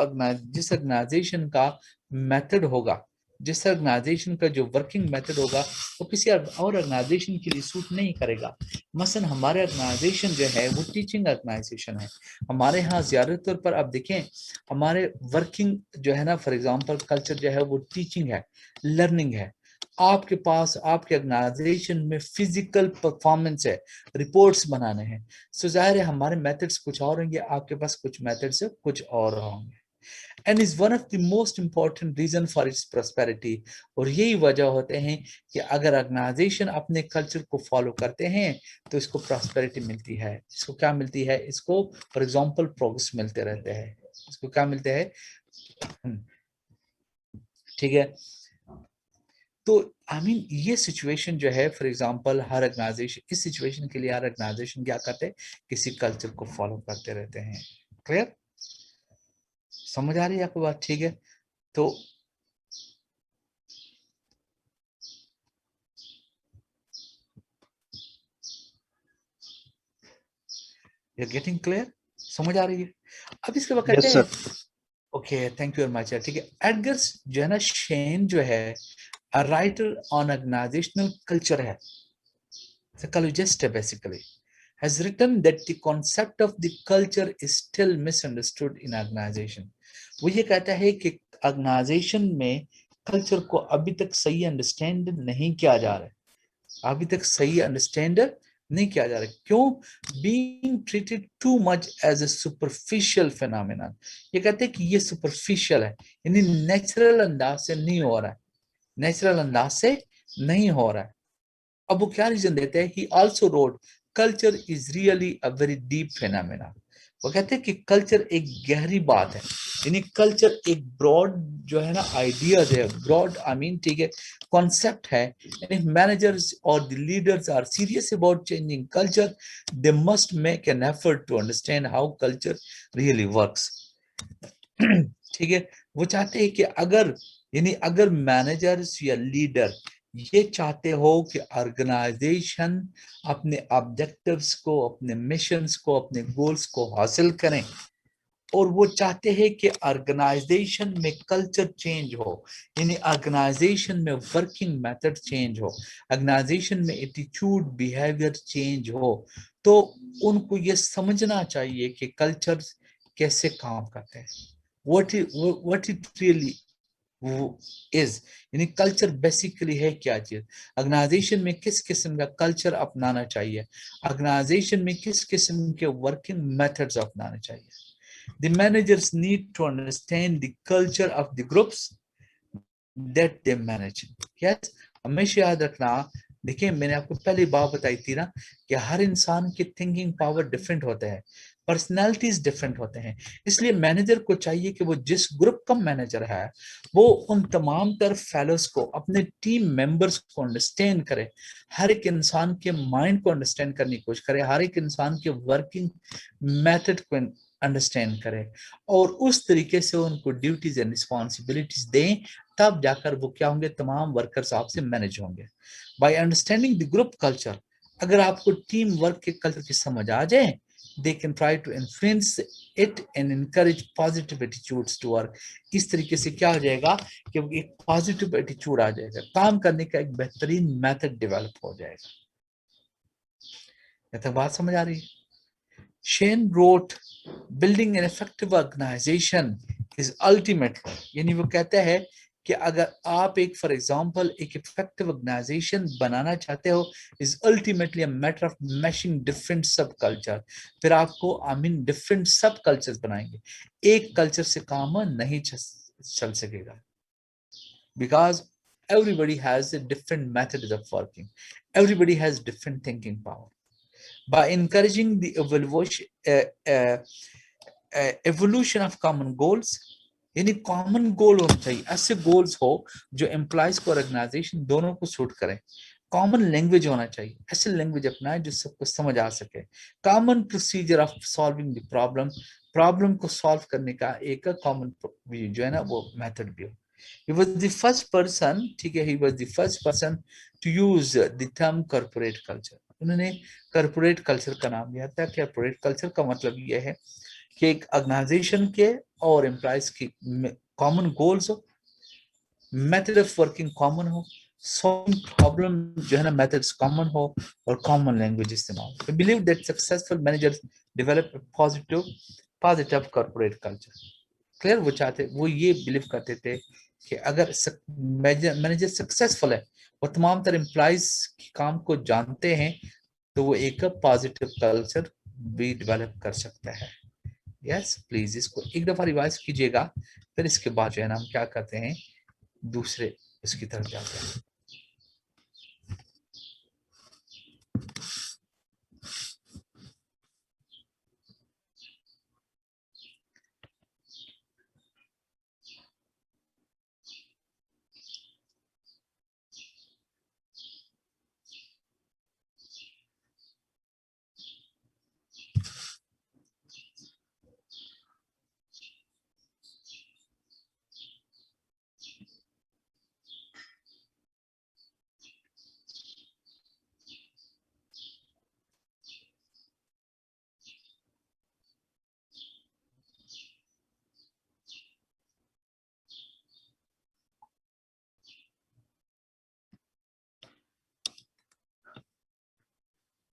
जिस ऑर्गेनाइजेशन का मेथड होगा, जिस ऑर्गेनाइजेशन का जो वर्किंग मेथड होगा, वो किसी और ऑर्गेनाइजेशन के लिए सूट नहीं करेगा. मसलन हमारे ऑर्गेनाइजेशन जो है वो टीचिंग ऑर्गेनाइजेशन है. हमारे यहाँ ज्यादातर पर आप देखें, हमारे वर्किंग जो है ना, फॉर एग्जांपल कल्चर जो है वो टीचिंग है, लर्निंग है. आपके पास आपके ऑर्गेनाइजेशन में फिजिकल परफॉर्मेंस है, रिपोर्ट्स बनाने हैं. सो जाहिर है हमारे मेथड्स कुछ और होंगे, आपके पास कुछ मेथड्स कुछ और होंगे. And is one of the most important reason for its prosperity. और यही वजह होते हैं कि अगर ऑर्गेनाइजेशन अपने कल्चर को फॉलो करते हैं तो इसको प्रॉस्पेरिटी मिलती है. इसको क्या मिलती है? इसको फॉर एग्जांपल प्रोग्रेस मिलते रहते हैं. इसको क्या मिलते हैं? ठीक है. तो आई मीन ये सिचुएशन जो है, फॉर एग्जांपल हर ऑर्गेनाइजेशन, इस सिचुएशन के लिए हर ऑर्गेनाइजेशन क्या करते हैं? किसी कल्चर को फॉलो करते रहते हैं. क्लियर? समझ आ रही है आपको बात? ठीक है. तो यू आर गेटिंग क्लियर? समझ आ रही है? अब इसके बाद कहते हैं, okay thank you very much. ठीक है. एडगर्स जो है ना, शेन जो है, a writer on organizational culture है, psychologist basically, has written that the concept of the culture is still misunderstood in organization. वो ये कहता है कि ऑर्गेनाइजेशन में कल्चर को अभी तक सही अंडरस्टैंड नहीं किया जा रहा है. अभी तक सही अंडरस्टैंड नहीं किया जा रहा है. क्यों? Being treated too much as a superficial phenomenon. ये कहते हैं कि ये सुपरफिशियल है, यानी नेचुरल अंदाज से नहीं हो रहा है, नेचुरल अंदाज से नहीं हो रहा है. अब वो क्या रीजन देते हैं? He also road culture is really a very deep phenomena. वो कहते हैं कि कल्चर एक गहरी बात है, यानी कल्चर एक ब्रॉड जो है ना आइडियाज है, ब्रॉड आई मीन ठीक है कॉन्सेप्ट है. एंड मैनेजर्स और the leaders are serious about changing culture, they must make an effort to understand how culture really works. ठीक है. वो चाहते हैं कि अगर यानी अगर मैनेजर्स या लीडर ये चाहते हो कि ऑर्गेनाइजेशन अपने ऑब्जेक्टिव्स को, अपने मिशंस को, अपने गोल्स को हासिल करें, और वो चाहते हैं कि ऑर्गेनाइजेशन में कल्चर चेंज हो, यानी ऑर्गेनाइजेशन में वर्किंग मेथड चेंज हो, ऑर्गेनाइजेशन में एटीट्यूड, बिहेवियर चेंज हो, तो उनको ये समझना चाहिए कि कल्चर कैसे काम करते हैं, what it really वो इज, यानी कल्चर बेसिकली है क्या चीज, ऑर्गेनाइजेशन में किस किस्म का कल्चर अपनाना चाहिए, ऑर्गेनाइजेशन में किस किस्म के वर्किंग मेथड्स अपनाने चाहिए. The managers need to understand the culture of the groups that they manage. Yes, हमेशा याद रखना. देखिए मैंने आपको पहले बात बताई थी ना कि हर इंसान की थिंकिंग पावर डिफरेंट होते हैं, पर्सनालिटीज डिफरेंट होते हैं. इसलिए मैनेजर को चाहिए कि वो जिस ग्रुप का मैनेजर है वो उन तमाम तर फेलोज को, अपने टीम मेंबर्स को अंडरस्टैंड करे, हर एक इंसान के माइंड को अंडरस्टैंड करने की कोशिश करे, हर एक इंसान के वर्किंग मेथड को अंडरस्टैंड करे और उस तरीके से उनको ड्यूटीज एंड रिस्पॉन्सिबिलिटीज दें. तब जाकर वो क्या होंगे, तमाम वर्कर्स आपसे मैनेज होंगे. By understanding the group culture, अगर आपको टीम वर्क के कल्चर की समझ आ जाए, they can try to influence it and encourage positive attitudes to work. इस तरीके से क्या हो जाएगा कि एक पॉजिटिव एटीट्यूड आ जाएगा, काम करने का एक बेहतरीन मेथड डेवलप हो जाएगा. ये तक बात समझ आ रही है? Shane wrote, building an effective organization is ultimate. यानी वो कहता है कि अगर आप एक फॉर एग्जांपल एक इफेक्टिव ऑर्गेनाइजेशन बनाना चाहते हो, is ultimately a matter of mashing different सब कल्चर. फिर आपको डिफरेंट सब कल्चर्स बनाएंगे, एक कल्चर से काम नहीं चल सकेगा. Because everybody has a different methods of working, everybody has different thinking power. By encouraging the evolution of common goals, यानी कॉमन गोल होना चाहिए, ऐसे गोल्स हो जो एम्प्लॉयज को ऑर्गेनाइजेशन दोनों को सूट करें. कॉमन लैंग्वेज होना चाहिए, ऐसे लैंग्वेज अपनाए जो सबको समझ आ सके. Common procedure of solving the problem, problem को सॉल्व करने का एक कॉमन जो है ना वो मेथड भी हो. He was the first person, ठीक है, he was the first person to use the term corporate culture. उन्होंने कॉर्पोरेट कल्चर का नाम दिया था. कॉर्पोरेट कल्चर का मतलब ये है कि एक ऑर्गेनाइजेशन के और एम्प्लॉयज की कॉमन गोल्स हो, मेथड ऑफ वर्किंग कॉमन हो, सॉल्विंग प्रॉब्लम जो है ना मेथड्स कॉमन हो और कॉमन लैंग्वेज इस्तेमाल. We believe that successful managers develop positive corporate culture. Clear? वो ये बिलीव करते थे कि अगर मैनेजर सक्सेसफुल है, वो तमाम तरह एम्प्लॉयज के काम को जानते हैं, तो वो एक पॉजिटिव कल्चर भी डेवलप कर सकता है. यस प्लीज इसको एक दफा रिवाइज कीजिएगा, फिर इसके बाद जो है ना हम क्या करते हैं, दूसरे इसकी तरफ जाते हैं.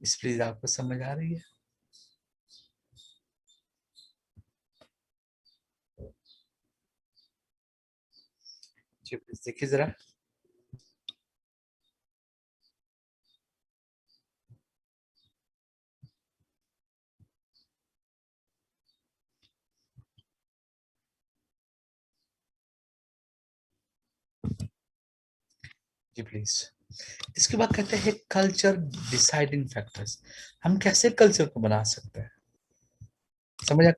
इस प्लीज आपको समझ आ रही है? जी प्लीज देखिए जरा. जी प्लीज. इसके बाद कहते हैं कल्चर डिसाइडिंग फैक्टर्स. हम कैसे कल्चर को बना सकते हैं, समझ आ?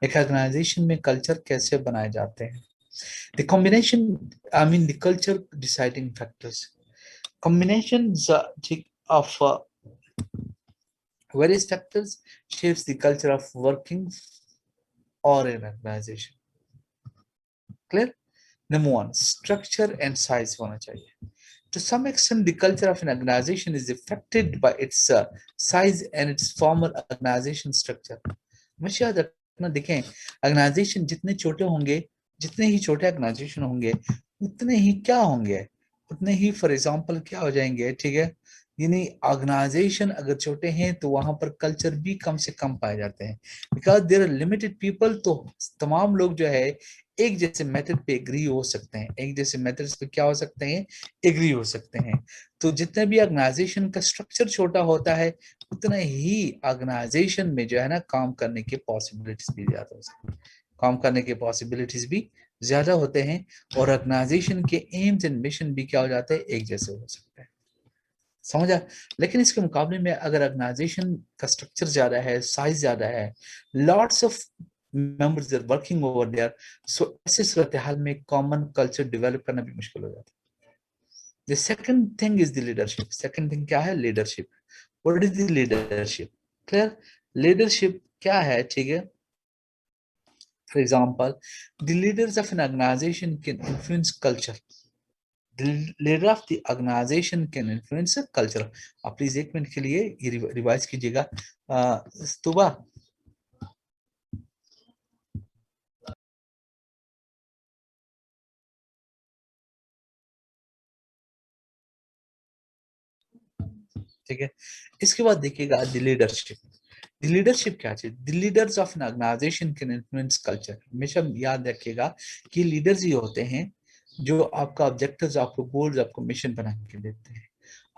एक ऑर्गेनाइजेशन में कल्चर कैसे बनाए जाते हैं. The combination, the culture deciding factors. Combinations of various factors shapes the culture of working or an organization. Clear? Number one, structure and size होना चाहिए. To some extent, the culture of an organization is affected by its size and its formal organization structure. हमेशा याद रखना, देखें organisation जितने छोटे होंगे, जितने ही छोटे ऑर्गेनाइजेशन होंगे, उतने ही क्या होंगे, उतने ही फॉर एग्जांपल क्या हो जाएंगे, ठीक है, यानी ऑर्गेनाइजेशन अगर छोटे हैं तो वहां पर कल्चर भी कम से कम पाए जाते हैं, because there are limited people. तो तमाम लोग जो है एक जैसे मेथड पे एग्री हो सकते हैं, एक जैसे मेथड्स पे क्या हो सकते हैं, एग्री हो सकते हैं। तो जितना भी ऑर्गेनाइजेशन का स्ट्रक्चर छोटा होता है उतना ही ऑर्गेनाइजेशन में जो है ना काम करने की पॉसिबिलिटीज भी ज्यादा हो सकती है, काम करने के पॉसिबिलिटीज भी ज्यादा होते हैं, और ऑर्गेनाइजेशन के एम्स एंड मिशन भी क्या हो जाते हैं, एक जैसे हो सकते हैं। समझा? लेकिन इसके मुकाबले में अगर ऑर्गेनाइजेशन का स्ट्रक्चर ज्यादा है, साइज ज्यादा है, lots of members are working over there, so ऐसे सूरत हाल में कॉमन कल्चर डेवलप करना भी मुश्किल हो जाता है। The second thing is the leadership. Second thing क्या है? Leadership. What is the leadership? Clear? Leadership क्या है? ठीक है, for example, the leaders of an organization can influence culture. The leader of the organization can influence a culture. आप please एक minute के लिए ये रिवाइज कीजिएगा। स्तुबा, ठीक है। इसके बाद देखिएगा द लीडरशिप। द लीडरशिप क्या चीज? The leaders of an organization can influence culture. हमेशा याद रखिएगा कि लीडर्स ही होते हैं जो आपका ऑब्जेक्टिव्स, आपको गोल्स, आपको मिशन बना के देते हैं,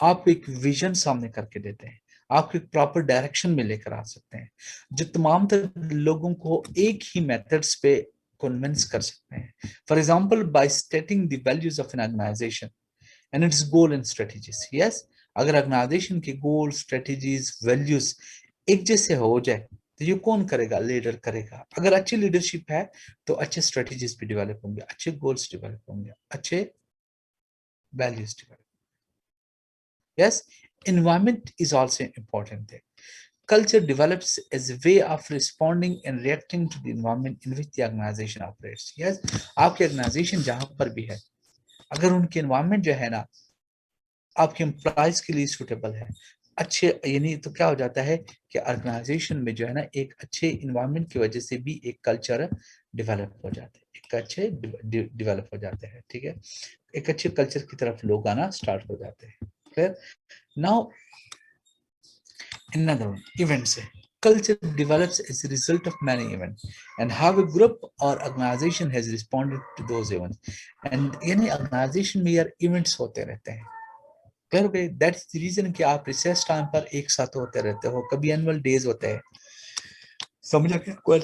आपको एक विजन सामने करके देते हैं, आपको एक प्रॉपर डायरेक्शन में लेकर आ सकते हैं, जो तमाम तरह लोगों को एक ही मेथड्स पे कन्विंस कर सकते हैं। For example, by stating the values of an organization and its goal and strategies. Yes, अगर ऑर्गेनाइजेशन के गोल, स्ट्रेटेजीज, वैल्यूज एक जैसे हो जाए तो ये कौन करेगा? लीडर करेगा। अगर अच्छी लीडरशिप है तो अच्छे स्ट्रेटेजीज भी डेवलप होंगे, अच्छे गोल्स डेवलप होंगे, अच्छे values develop. Yes, environment is also important thing. Culture develops as a way of responding and reacting to the environment in which the organization operates. Yes, आपके organisation जहां पर भी है, अगर उनके एनवायरमेंट जो है ना आपके एम्प्लॉयज के लिए सूटेबल है, अच्छे, यानी तो क्या हो जाता है कि ऑर्गेनाइजेशन में जो है ना एक अच्छे इन्वायरमेंट की वजह से भी एक कल्चर डेवलप हो जाते हैं, एक अच्छे डेवलप हो जाते हैं। ठीक है, एक अच्छे कल्चर की तरफ लोग आना स्टार्ट हो जाते हैं। Clear? Now another one, events है। Culture develops as a result of many events and how a group or organization has responded to those events. And यानी organization में यार events होते रहते हैं। क्लियर हो गए? दैट्स द रीजन कि आप रिसेस टाइम पर एक साथ होते रहते हो, कभी एनुअल डेज होते हैं, समझ आ गया?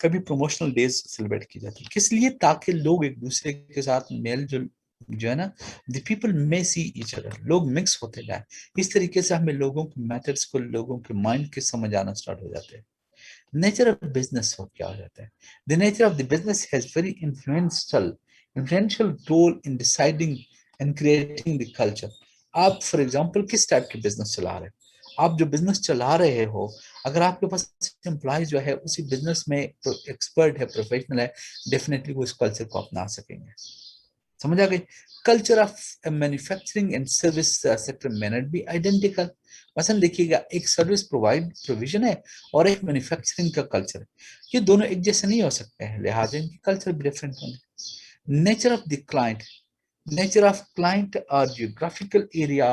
कभी प्रमोशनल डेज सेलिब्रेट की जाती है, किस लिए? ताकि लोग एक दूसरे के साथ मेल जो है ना, the people may see each other, लोग मिक्स होते जाए। इस तरीके से हमें लोगों के मेथड्स को, लोगों के माइंड के समझ आना स्टार्ट हो जाते हैं। नेचर ऑफ बिजनेस हो क्या हो जाता है? The nature of the business has very influential role in deciding and creating the culture. आप फॉर एग्जांपल किस टाइप के बिजनेस चला रहे हो? आप जो बिजनेस चला रहे हो, अगर आपके पास एम्प्लॉय जो है उसी बिजनेस में तो एक्सपर्ट है, प्रोफेशनल है, डेफिनेटली वो इस कल्चर को अपना सकेंगे। समझ आ गई? Culture of manufacturing and service sector में नॉट बी आइडेंटिकल। मसलन देखिएगा, एक सर्विस प्रोविजन है और एक मैन्युफैक्चरिंग का कल्चर है, ये दोनों एक जैसे नहीं हो सकते हैं, लिहाजा इनके कल्चर भी डिफरेंट होंगे। Nature of the client, nature of client or geographical area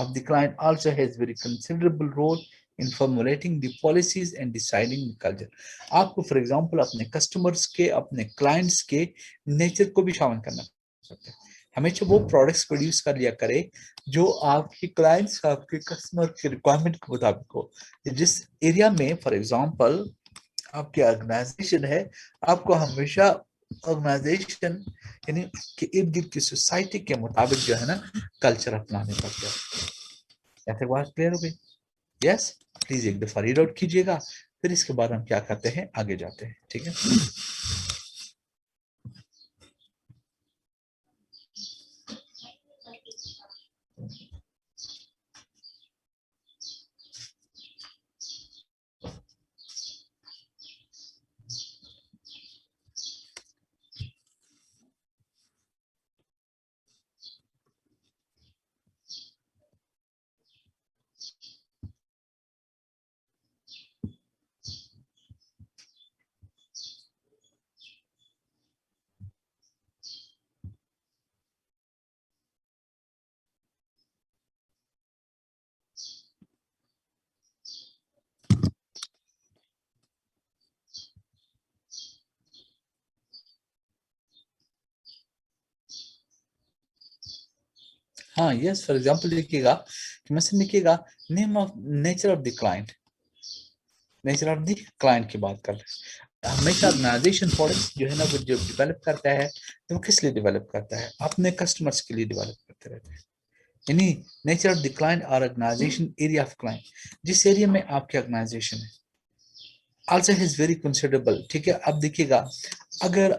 of the client also has very considerable role in formulating the policies and deciding the culture. आपको फॉर एग्जांपल अपने कस्टमर्स के, अपने clients के nature को भी शामिल करना पड़ता है। हमेशा वो प्रोडक्ट्स प्रोड्यूस कर लिया करे जो आपके क्लाइंट्स, आपके कस्टमर के रिक्वायरमेंट के मुताबिक हो। जिस एरिया में फॉर एग्जांपल आपकी ऑर्गेनाइजेशन है, आपको हमेशा ऑर्गेनाइजेशन यानी कि इर्द गिर्द की सोसाइटी के मुताबिक जो है ना कल्चर अपनाने पड़ते हैं। ऐसे बात क्लियर हो गई? यस, प्लीज एक दफा रीड आउट कीजिएगा, फिर इसके बाद हम क्या करते हैं, आगे जाते हैं। ठीक है? हाँ यस, फॉर एग्जांपल लिखिएगा कि मैसेज लिखिएगा name of nature of the client, nature of the client की बात कर रहे हैं। हमेशा ऑर्गेनाइजेशन प्रोडक्ट्स जो है ना वो जो डेवलप करता है तो वो किस लिए डेवलप करता है, अपने कस्टमर्स के लिए डेवलप करते रहते हैं। यानी नेचर ऑफ द क्लाइंट और ऑर्गेनाइजेशन एरिया ऑफ क्लाइंट, जिस एरिया में आपकी ऑर्गेनाइजेशन है आल्सो इज वेरी कंसिडरेबल। ठीक है, अब देखिएगा अगर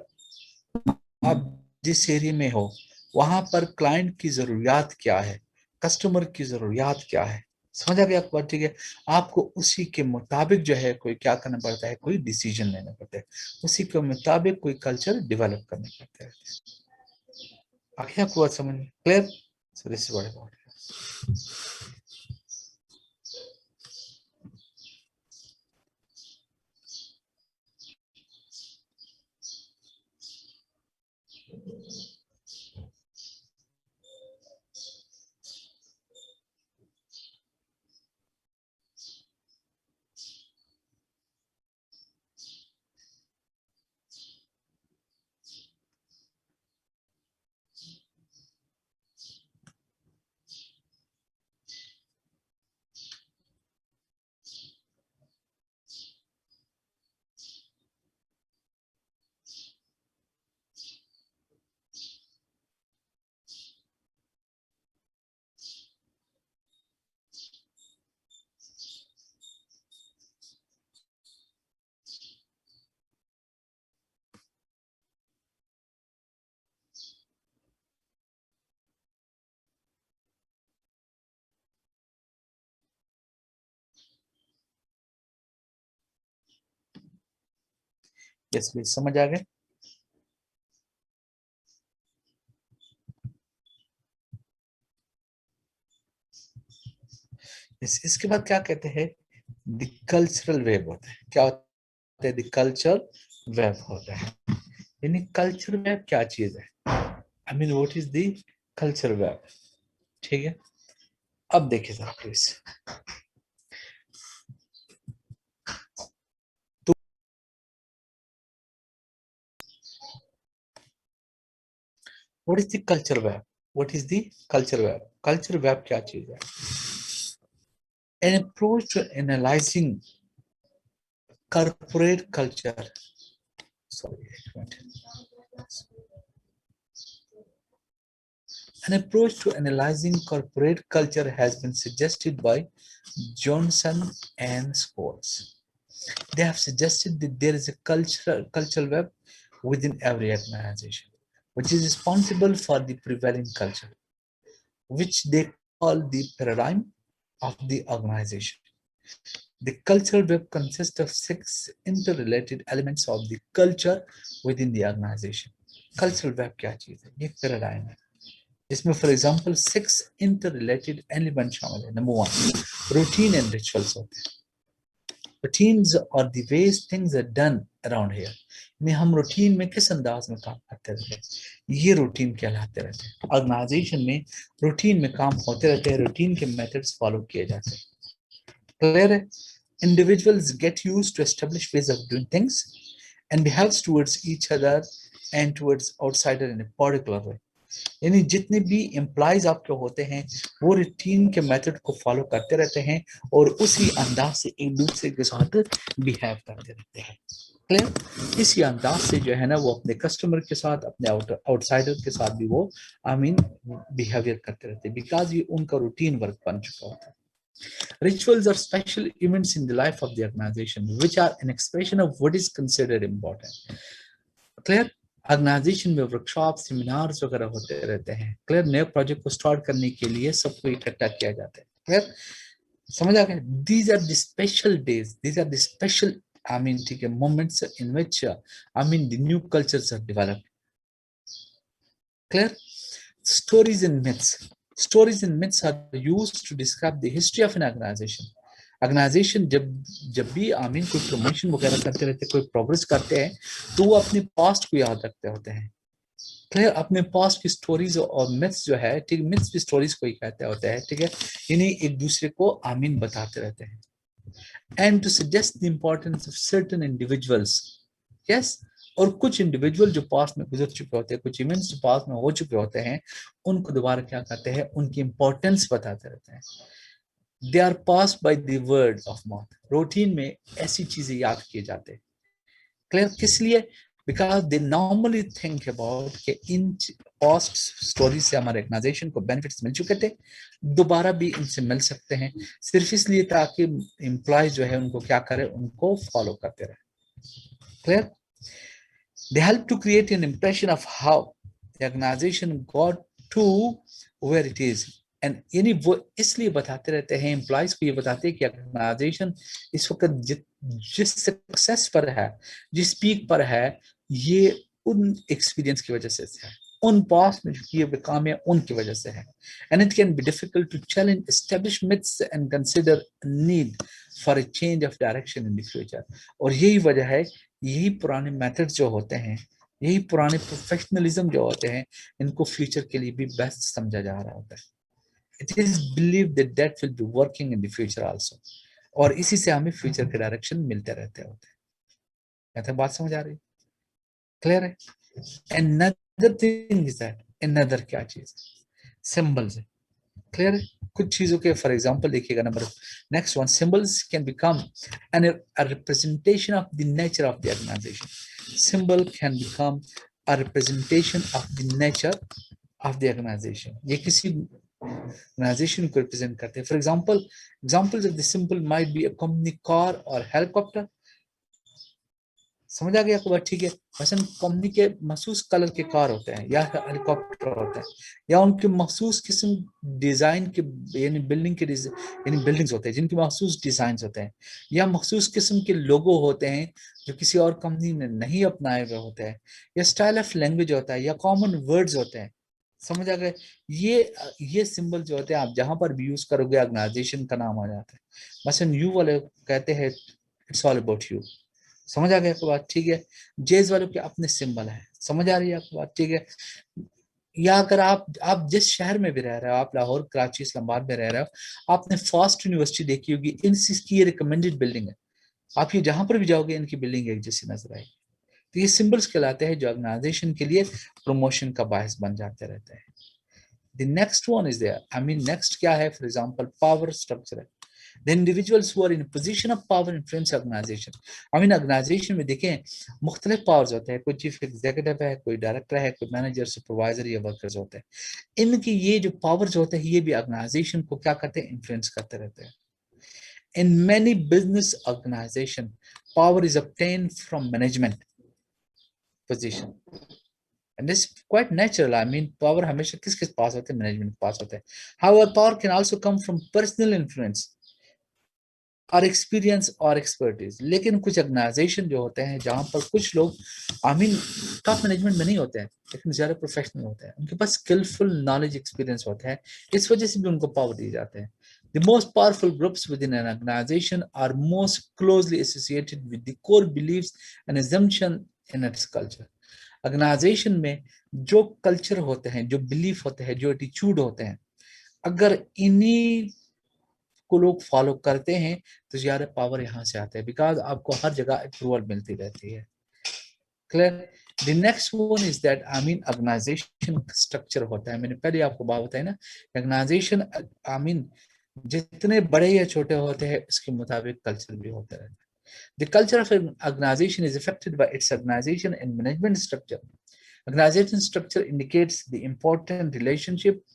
आप जिस एरिया में हो वहां पर क्लाइंट की जरूरियात क्या है, कस्टमर की जरूरियात क्या है, समझ आ गया आपको बात। ठीक है, आपको उसी के मुताबिक जो है कोई क्या करना पड़ता है, कोई डिसीजन लेना पड़ता है, उसी के मुताबिक कोई कल्चर डेवलप करना पड़ता है। आगे आपको बात समझ में clear? So this is what about. Yes please, समझ आ गए? इसके बाद क्या कहते हैं, द कल्चरल वेब होता है। क्या होता है? द कल्चर वेब होता है। यानी कल्चर वेब क्या चीज है, I mean what is the culture web. ठीक है, अब देखिए जरा प्लीज, तो what is the culture web, what is the culture web, culture web क्या चीज है? An approach to analysing corporate culture, sorry, an approach to analyzing corporate culture has been suggested by Johnson and Scholes. They have suggested that there is a cultural web within every organization, which is responsible for the prevailing culture, which they call the paradigm of the organization. The cultural web consists of 6 interrelated elements of the culture within the organization. Cultural web क्या चीज है? ये paradigm है। इसमें for example 6 interrelated element शामिल है। Number 1, routine and rituals होते हैं। रूटीन्स और the ways things are done around here, में हम रूटीन में किस अंदाज में काम करते रहते हैं, ये रूटीन कहलाते रहते हैं। ऑर्गेनाइजेशन में रूटीन में काम होते रहते हैं, रूटीन के मेथड्स फॉलो किए जाते हैं। क्लियर है? Individuals get used to established ways of doing things and behaves towards each other and towards outsider in a particular way. यानी जितने भी एम्प्लॉयज आपके होते हैं वो रूटीन के मेथड को फॉलो करते रहते हैं और उसी अंदाज से एक दूसरे के साथ बिहेव करते रहते हैं। क्लियर? इसी अंदाज से जो है ना वो अपने कस्टमर के साथ, अपने आउटसाइडर के साथ भी वो आई मीन बिहेवियर करते रहते हैं, बिकॉज ये उनका रूटीन वर्क बन चुका होता है। Rituals are special events in the life of the organization, which are an expression of what is considered important. Clear? Organization में वर्कशॉप, सेमिनार्स वगैरह होते रहते हैं। क्लियर? नए प्रोजेक्ट को स्टार्ट करने के लिए सबको इकट्ठा किया जाता है। क्लियर? समझ आ गया? These are the special days, these are the special I mean ठीक है moments in which I mean the new cultures are developed. Clear? Stories and myths. Stories and myths are used to describe the history of an organization. Organization जब भी आमीन कोई promotion वगैरह करते रहते हैं, कोई प्रोग्रेस करते हैं, तो वो अपने पास्ट को याद रखते होते हैं। क्लियर? अपने पास्ट की स्टोरीज और मिथ्स जो है, ठीक, मिथ्स भी स्टोरीज को ही कहते होते हैं। ठीक है, इन्हें एक दूसरे को आमीन बताते रहते हैं। And to suggest the importance of certain individuals, yes, और कुछ इंडिविजुअल जो पास्ट में गुजर चुके होते हैं, कुछ इवेंट्स जो पास्ट में हो चुके होते हैं, उनको दोबारा क्या करते हैं, उनकी इंपॉर्टेंस बताते रहते हैं। They are pass by the word of mouth. Routine में ऐसी चीजें याद किए जाते हैं। क्लियर? किस लिए? Because they normally think about कि इन पास्ट स्टोरी से हमारे ऑर्गेनाइजेशन को बेनिफिट्स मिल चुके थे, दोबारा भी इनसे मिल सकते हैं, सिर्फ इसलिए ताकि एम्प्लॉय जो है उनको क्या करे, उनको फॉलो करते रहे। Clear? They help to create an impression of how the organization got to where it is. And यानी वो इसलिए बताते रहते हैं, एम्प्लॉयज को ये बताते हैं कि ऑर्गेनाइजेशन इस वक्त जिस सक्सेस पर है, जिस पीक पर है, ये उन एक्सपीरियंस की वजह से है, उन पास में जो किए हुए काम है उनकी वजह से है। And it can be difficult to challenge established myths and consider need for a change of direction in the future. और यही वजह है, यही पुराने मेथड्स जो होते हैं, यही पुराने प्रोफेशनलिज्म जो होते हैं, इनको फ्यूचर के लिए भी बेस्ट समझा जा रहा होता है। It is believe that that will be working in the future also. और इसी से हमें फ्यूचर के डायरेक्शन मिलते रहते होते हैं। क्या था, बात समझ आ रही? क्लियर है? another thing is that another क्या चीज, सिंबल्स है। क्लियर है? कुछ चीजों के फॉर एग्जांपल देखिएगा, number next one, symbols can become an a representation of the nature of the organization. Symbol can become a representation of the nature of the organization. ये किसी ऑर्गेनाइजेशन को represent करते हैं। For examples of the symbol might be a company car और helicopter. समझ आ गया आपको बात? ठीक है। मसलन कंपनी के मखसूस कलर के कार होते हैं या हेलीकॉप्टर होते हैं, या उनके मखसूस किस्म डिजाइन के, यानी बिल्डिंग के यानी बिल्डिंग्स होते हैं जिनके मखसूस डिजाइन होते हैं, या मखसूस किस्म के लोगो होते हैं जो किसी और कंपनी ने नहीं अपनाए हुए होते हैं, या स्टाइल ऑफ लैंग्वेज होता है, या कॉमन वर्ड्स होते हैं। समझ आ गए? ये सिंबल जो होते हैं आप जहां पर भी यूज करोगे ऑर्गेनाइजेशन का नाम आ जाता है। मसलन यू वाले कहते हैं इट्स ऑल अबाउट यू। समझ आ गया आपको बात? ठीक है। जेज वालों के अपने सिंबल है। समझ आ रही है आपको बात? ठीक है। या अगर आप जिस शहर में भी रह रहे हो, आप लाहौर, कराची, इस्लामाबाद में रह रहे हो, आपने फास्ट यूनिवर्सिटी देखी होगी, इनकी ये रिकमेंडेड बिल्डिंग है। आप ये जहां पर भी जाओगे इनकी बिल्डिंग एक जैसी नजर आएगी। तो ये सिंबल्स कहलाते हैं जो ऑर्गेनाइजेशन के लिए प्रमोशन का बायस बन जाते रहते हैं। The next one is there, I mean next क्या है, फॉर एग्जांपल पावर स्ट्रक्चर है। The individuals who are in a position of power influence organization. I mean organization में देखें मुख्तलिफ पावर्स होते हैं, कोई चीफ एग्जीक्यूटिव है, कोई डायरेक्टर है, कोई मैनेजर, सुपरवाइजर या वर्कर्स होते हैं। इनकी ये जो पावर्स होते हैं, ये भी ऑर्गेनाइजेशन को क्या करते हैं, इन्फ्लुएंस करते रहते हैं। In many business organization, power is obtained from management position. And this is quite natural. I mean, power हमेशा किसके पास होते हैं, मैनेजमेंट के पास होते हैं। However, power can also come from personal influence और एक्सपीरियंस और एक्सपर्टीज। लेकिन कुछ ऑर्गेनाइजेशन जो होते हैं जहां पर कुछ लोग आई मीन टॉप मैनेजमेंट में नहीं होते हैं, लेकिन ज्यादा प्रोफेशनल होते हैं, उनके पास स्किलफुल नॉलेज एक्सपीरियंस होता है, इस वजह से भी उनको पावर दिए जाते हैं। The most powerful groups within an organization are most closely associated with the core beliefs and assumption in its culture. Organization में जो कल्चर होते हैं, जो बिलीफ होते हैं, जो एटीट्यूड होते हैं, अगर इन्हीं को लोग फॉलो करते हैं तो ज्यादा पावर यहाँ से आता है, बिकॉज आपको हर जगह अप्रूवल मिलती रहती है। Clear? The next one is that I mean organization structure होता है। मैंने पहले आपको बात बताई ना, ऑर्गेनाइजेशन आई मीन जितने बड़े या छोटे होते हैं उसके मुताबिक कल्चर भी होता रहता है। The culture of an organization is affected by its organization and management structure. Organization structure indicates the important relationship,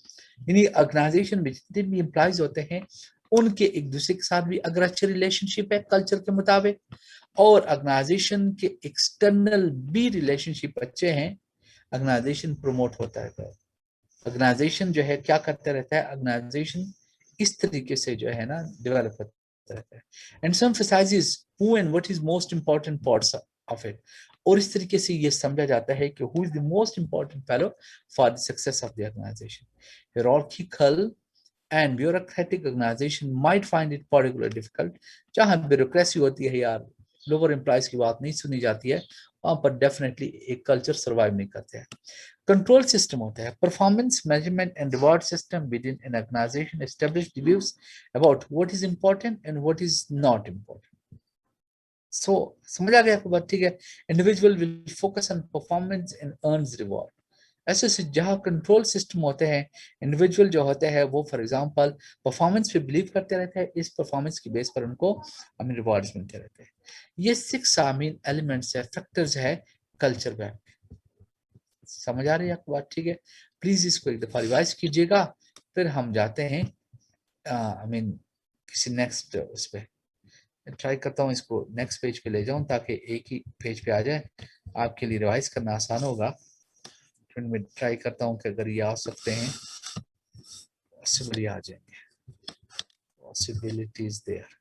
यानी ऑर्गेनाइजेशन में जितने भी एम्प्लॉयज होते हैं उनके एक दूसरे के साथ भी अगर अच्छे रिलेशनशिप है कल्चर के मुताबिक, और ऑर्गेनाइजेशन के एक्सटर्नल भी रिलेशनशिप अच्छे हैं, ऑर्गेनाइजेशन प्रमोट होता है। ऑर्गेनाइजेशन जो है क्या करता रहता है, ऑर्गेनाइजेशन इस तरीके से जो है ना डेवलप होता रहता है। And some emphasizes who and what is most important parts of it. और इस तरीके से ये समझा जाता है कि who is the most important fellow for the success of the organization. Hierarchical and bureaucratic organization might find it particularly difficult. जहां ब्यूरोक्रेसी होती है यार, लोअर एम्प्लॉयज की बात नहीं सुनी जाती है, वहां पर डेफिनेटली एक कल्चर सर्वाइव नहीं करते हैं। कंट्रोल सिस्टम होता है, performance management and reward system within an organization establish views about what is important and what is not important. समझ आ गया आपको बात, ठीक है। Individual will focus on performance and earns reward. ऐसे से जहाँ कंट्रोल सिस्टम होते हैं, इंडिविजुअल जो होते हैं वो फॉर एग्जांपल परफॉर्मेंस पे बिलीव करते रहते हैं, इस परफॉर्मेंस की बेस पर उनको रिवॉर्ड्स मिलते रहते हैं। ये 6 एलिमेंट्स है, फैक्टर्स है कल्चर में। समझ आ रही है आपको बात, ठीक है। प्लीज इसको एक दफा रिवाइज कीजिएगा, फिर हम जाते हैं किसी नेक्स्ट उस पे। ट्राई करता हूँ इसको नेक्स्ट पेज पे ले जाऊं ताकि एक ही पेज पे आ जाए, आपके लिए रिवाइज करना आसान होगा। फिर मैं ट्राई करता हूँ कि अगर ये आ सकते हैं, पॉसिबल आ जाएंगे, पॉसिबिलिटीज देयर।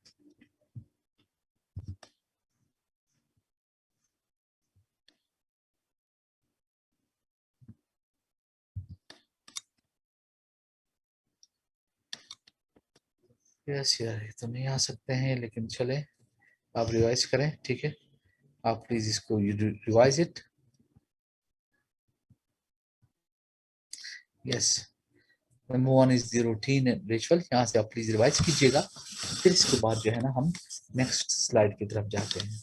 यस यार, ये तो नहीं आ सकते हैं, लेकिन चले आप रिवाइज करें, ठीक है। आप प्लीज इसको revise it. Yes, number 1 is the routine and ritual, यहाँ से आप प्लीज रिवाइज कीजिएगा। फिर इसके बाद जो है ना हम नेक्स्ट स्लाइड की तरफ जाते हैं।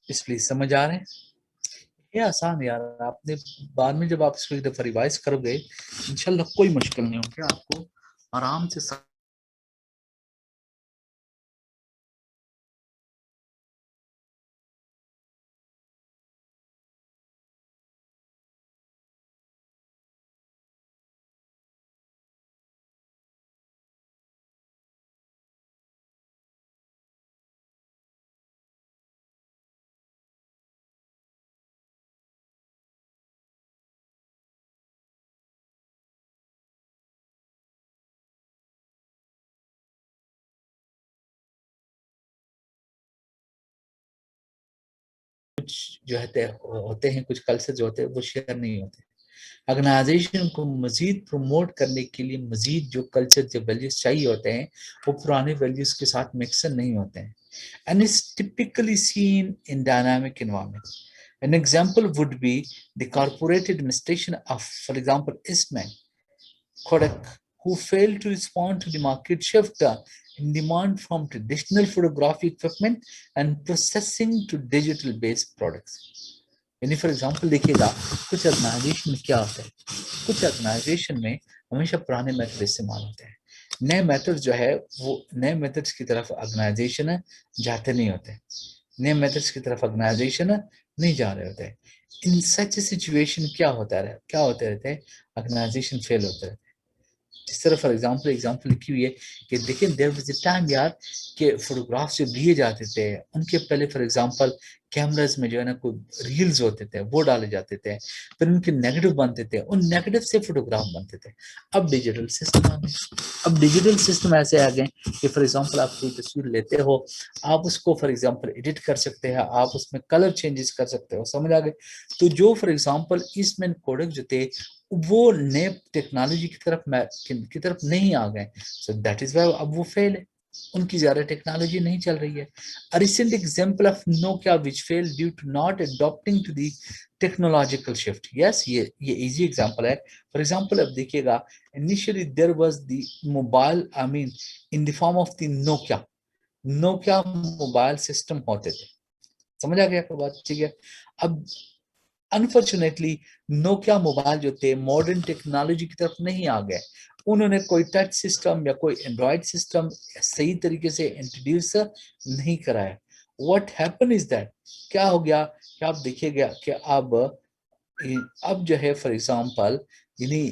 इस प्लीज समझ आ रहे हैं? ये आसान है यार, आपने बाद में जब आप इसको एक दफा रिवाइज करोगे, इंशाल्लाह कोई मुश्किल नहीं होगी आपको, आराम से कुछ जो होते हैं कुछ कल्चर जो होते हैं वो शेयर नहीं होते। ऑर्गेनाइजेशन को मजीद प्रमोट करने के लिए मजीद जो कल्चर जो वैल्यूज चाहिए होते हैं वो पुराने वैल्यूज के साथ मिक्सर नहीं होते हैं, and is typically seen in dynamic environment. An example would be the corporate administration of, for example, Eastman Kodak, who failed to respond to the market shift in demand from traditional photography equipment and processing to digital-based products. यानी for example देखिएगा, कुछ organisation में क्या होता है, कुछ organisation में हमेशा पुराने मेथड इस्तेमाल होते हैं, नए मेथड जो है वो नए मेथड्स की तरफ ऑर्गेनाइजेशन जाते नहीं होते, नए मेथड्स की तरफ ऑर्गेनाइजेशन नहीं जा रहे होते। इन सच सिचुएशन क्या होता है, क्या होते रहते हैं, ऑर्गेनाइजेशन फेल होते रहते हैं। जिस तरह फॉर एग्जाम्पल लिखी हुई है कि देखिए देयर वाज अ टाइम यार कि फोटोग्राफ्स जो लिए जाते थे उनके पहले फॉर एग्जाम्पल कैमरास में जो है ना कोई रील्स होते थे वो डाले जाते थे, फिर उनके नेगेटिव बनते थे, उन नेगेटिव से फोटोग्राफ बनते थे। अब डिजिटल सिस्टम आ गए, अब डिजिटल सिस्टम ऐसे आ गए कि फॉर एग्जाम्पल आप कोई तस्वीर लेते हो, आप उसको फॉर एग्जाम्पल एडिट कर सकते हैं, आप उसमें कलर चेंजेस कर सकते हो, समझ आ गए। तो जो फॉर एग्जाम्पल ईस्टमैन कोडक जो थे वो नए टेक्नोलॉजी की तरफ नहीं आ गए, सो दैट इज वाई अब वो फेल है, उनकी ज्यादा टेक्नोलॉजी नहीं चल रही है। A recent example of Nokia which failed due to not adopting to the technological shift. Yes, ये easy example है। For example अब देखिएगा, initially there was the mobile, I mean in the form of the Nokia, Nokia mobile system होते थे। समझ आ गया आपको बात? ठीक है। अब अनफॉर्चुनेटली नोकिया मोबाइल जो थे मॉडर्न टेक्नोलॉजी की तरफ नहीं आ गए। उन्होंने कोई टच सिस्टम या कोई एंड्रॉयड सिस्टम सही तरीके से इंट्रोड्यूस नहीं कराया। व्हाट हैपन इज दैट, क्या हो गया कि आप देखिएगा कि अब जो है फॉर एग्जांपल यानी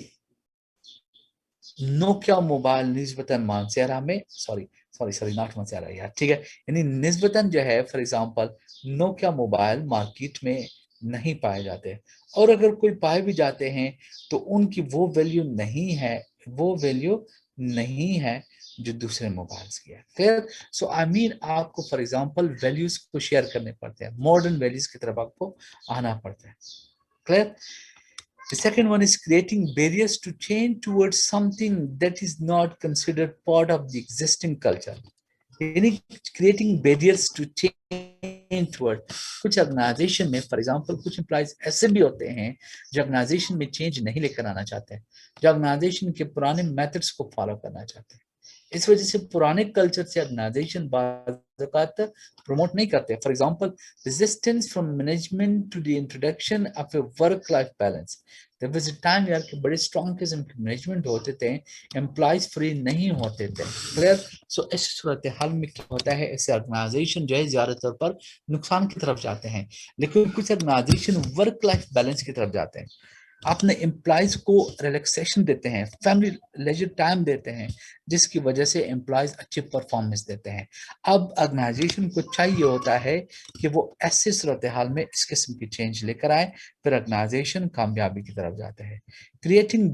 नोकिया मोबाइल निस्बतन मानसेरा में, sorry sorry sorry not Mansehra यार, ठीक है, यानी निस्बतन जो है for example Nokia mobile market में नहीं पाए जाते, और अगर कोई पाए भी जाते हैं तो उनकी वो वैल्यू नहीं है, वो वैल्यू नहीं है जो दूसरे मोबाइल्स की है। क्लियर? सो आई मीन आपको फॉर एग्जांपल वैल्यूज को शेयर करने पड़ते हैं, मॉडर्न वैल्यूज की तरफ आपको आना पड़ता है। Clear? The second one is creating barriers to change towards something that is not considered part of the existing culture. यानी creating barriers to change toward, कुछ ऑर्गेनाइजेशन में फॉर एग्जांपल कुछ एम्प्लॉइज ऐसे भी होते हैं जो ऑर्गेनाइजेशन में चेंज नहीं लेकर आना चाहते हैं, जो ऑर्गेनाइजेशन के पुराने मेथड्स को फॉलो करना चाहते हैं। इस वजह से पुराने कल्चर से ऑर्गेनाइजेशन प्रमोट नहीं करते। For example resistance from management to the introduction of a work life balance. There was a time यार कि बड़े स्ट्रॉन्ग किस्म के मैनेजमेंट होते थे, एम्प्लॉइज फ्री नहीं होते थे। क्लियर? सो ऐसी सूरत हाल में क्या होता है, ऐसे ऑर्गेनाइजेशन जो है ज्यादातर पर नुकसान की तरफ जाते हैं, लेकिन कुछ ऑर्गेनाइजेशन वर्क लाइफ बैलेंस की तरफ जाते हैं, अपने एम्प्लॉयज को रिलैक्सेशन देते हैं, फैमिली लेजर टाइम देते हैं, जिसकी वजह से एम्प्लॉयज अच्छे परफॉर्मेंस देते हैं। अब ऑर्गेनाइजेशन को चाहिए होता है कि वो ऐसे सूरत हाल में इस किस्म की चेंज लेकर आए, फिर ऑर्गेनाइजेशन कामयाबी की तरफ जाता है। Creating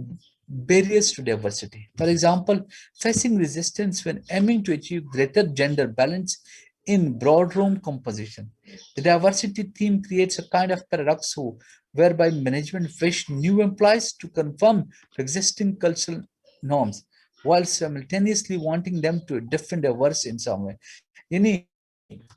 barriers to diversity. For example, facing resistance when aiming to achieve greater gender balance in boardroom composition. The diversity theme creates a kind of paradox whereby management wish new employees to conform to existing cultural norms while simultaneously wanting them to different diverse in some way. यानी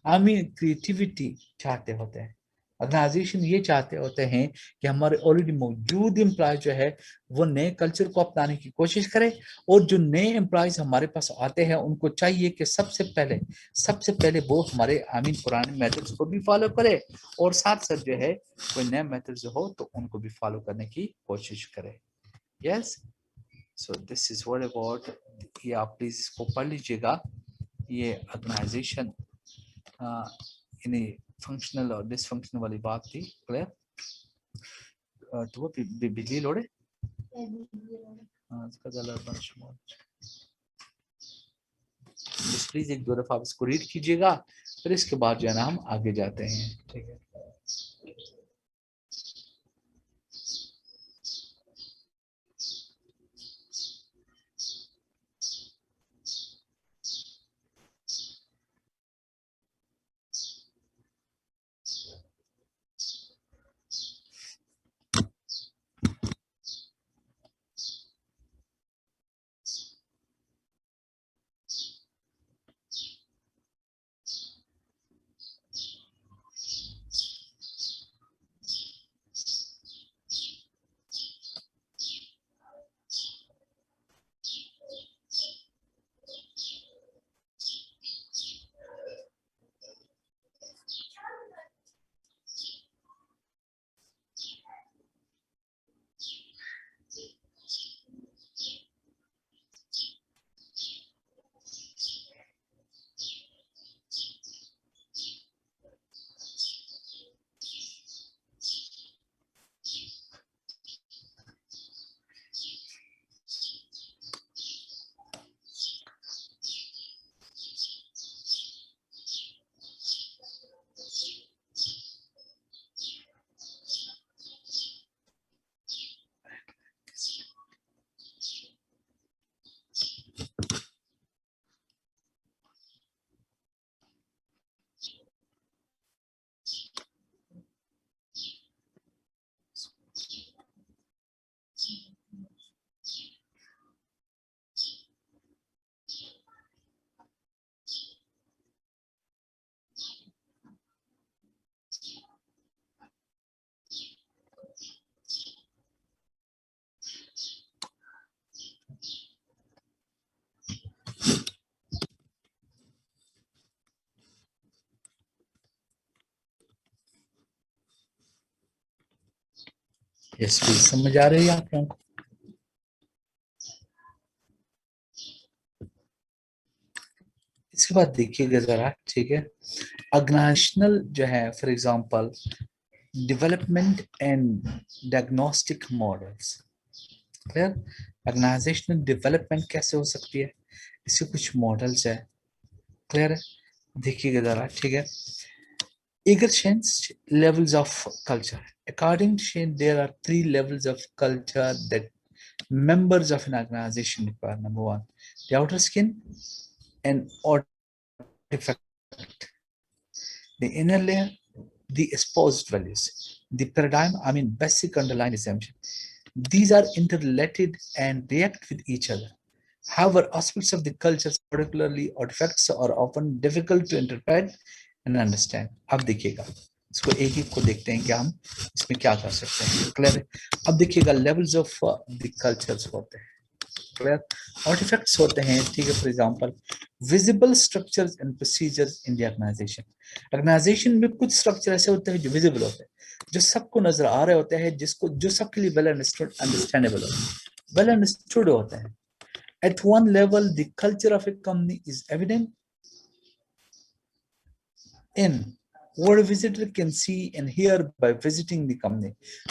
आमी creativity चाहते होते हैं, organisation ये चाहते होते हैं कि हमारे ऑलरेडी मौजूद एम्प्लॉय जो है वो नए कल्चर को अपनाने की कोशिश करे, और जो नए एम्प्लॉयज हमारे पास आते हैं उनको चाहिए कि सबसे पहले वो हमारे आमीन पुराने मेथड्स को भी फॉलो करे, और साथ साथ जो है कोई नए मेथड्स हो तो उनको भी फॉलो करने की कोशिश करे। Yes, so this is what about, ये आप प्लीज इसको पढ़ लीजिएगा। ये ऑर्गेनाइजेशन यानी फंक्शनल और डिसफंक्शनल वाली बात थी। क्लियर? तो वो बिजली लोड़े इसका प्लीज एक दो दफा आप इसको रीड कीजिएगा, फिर इसके बाद जो है ना हम आगे जाते हैं। ठीक है? यस प्लीज, समझ आ रही है आप लोगों को? इसके बाद देखिएगा जरा, ठीक है, ऑर्गेनाइजेशनल जो है, for example development and diagnostic models. Clear? Organizational development कैसे हो सकती है, इसके कुछ मॉडल्स है। क्लियर है? देखिएगा जरा, ठीक है। Eager change levels of culture. According to Shane, there are three levels of culture that members of an organization require. Number one, the outer skin and artifact. The inner layer, the espoused values. The paradigm, I mean, basic underlying assumption. These are interrelated and react with each other. However, aspects of the culture, particularly artifacts, are often difficult to interpret and understand. अब देखिएगा, इसको एक एक को देखते हैं कि हम इसमें क्या कर सकते हैं। क्लियर है? अब देखिएगा, लेवल्स ऑफ द कल्चर्स होते हैं। क्लियर? आर्टिफैक्ट्स होते हैं, ठीक है। For example, visible structures and procedures in the organization. Organization में कुछ स्ट्रक्चर ऐसे होते हैं जो विजिबल होते हैं, जो सबको नजर आ रहे होते हैं, जिसको जो सबके लिए वेल अंडरस्टूड अंडरस्टैंडेबल होते हैं, वेल अंडरस्टूड होते हैं। At one level, the culture of a company is evident in what a visitor can see and hear by visiting the company.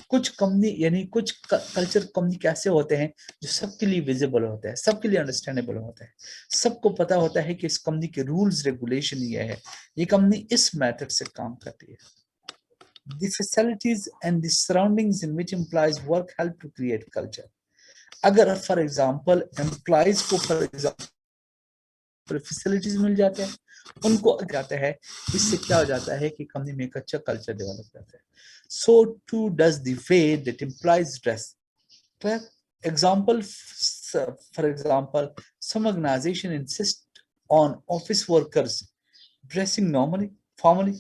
कुछ कंपनी यानी कुछ कल्चर कंपनी कैसे होते हैं जो सबके लिए विजिबल होते हैं, सबके लिए अंडरस्टैंडेबल होते हैं, सबको पता होता है कि इस कंपनी के रूल्स रेगुलेशन ये है, ये कंपनी इस मेथड से काम करती है। The facilities and the surroundings in which employees work help to create culture. अगर फॉर एग्जांपल एम्प्लॉयज को फॉर एग्जांपल फैसिलिटीज मिल जाते हैं, उनको जाता है, इससे क्या हो जाता है कि कंपनी में एक अच्छा कल्चर डेवलप करता है। So too does the way that employees dress. Example, for example, some organization insist on office workers dressing normally, formally.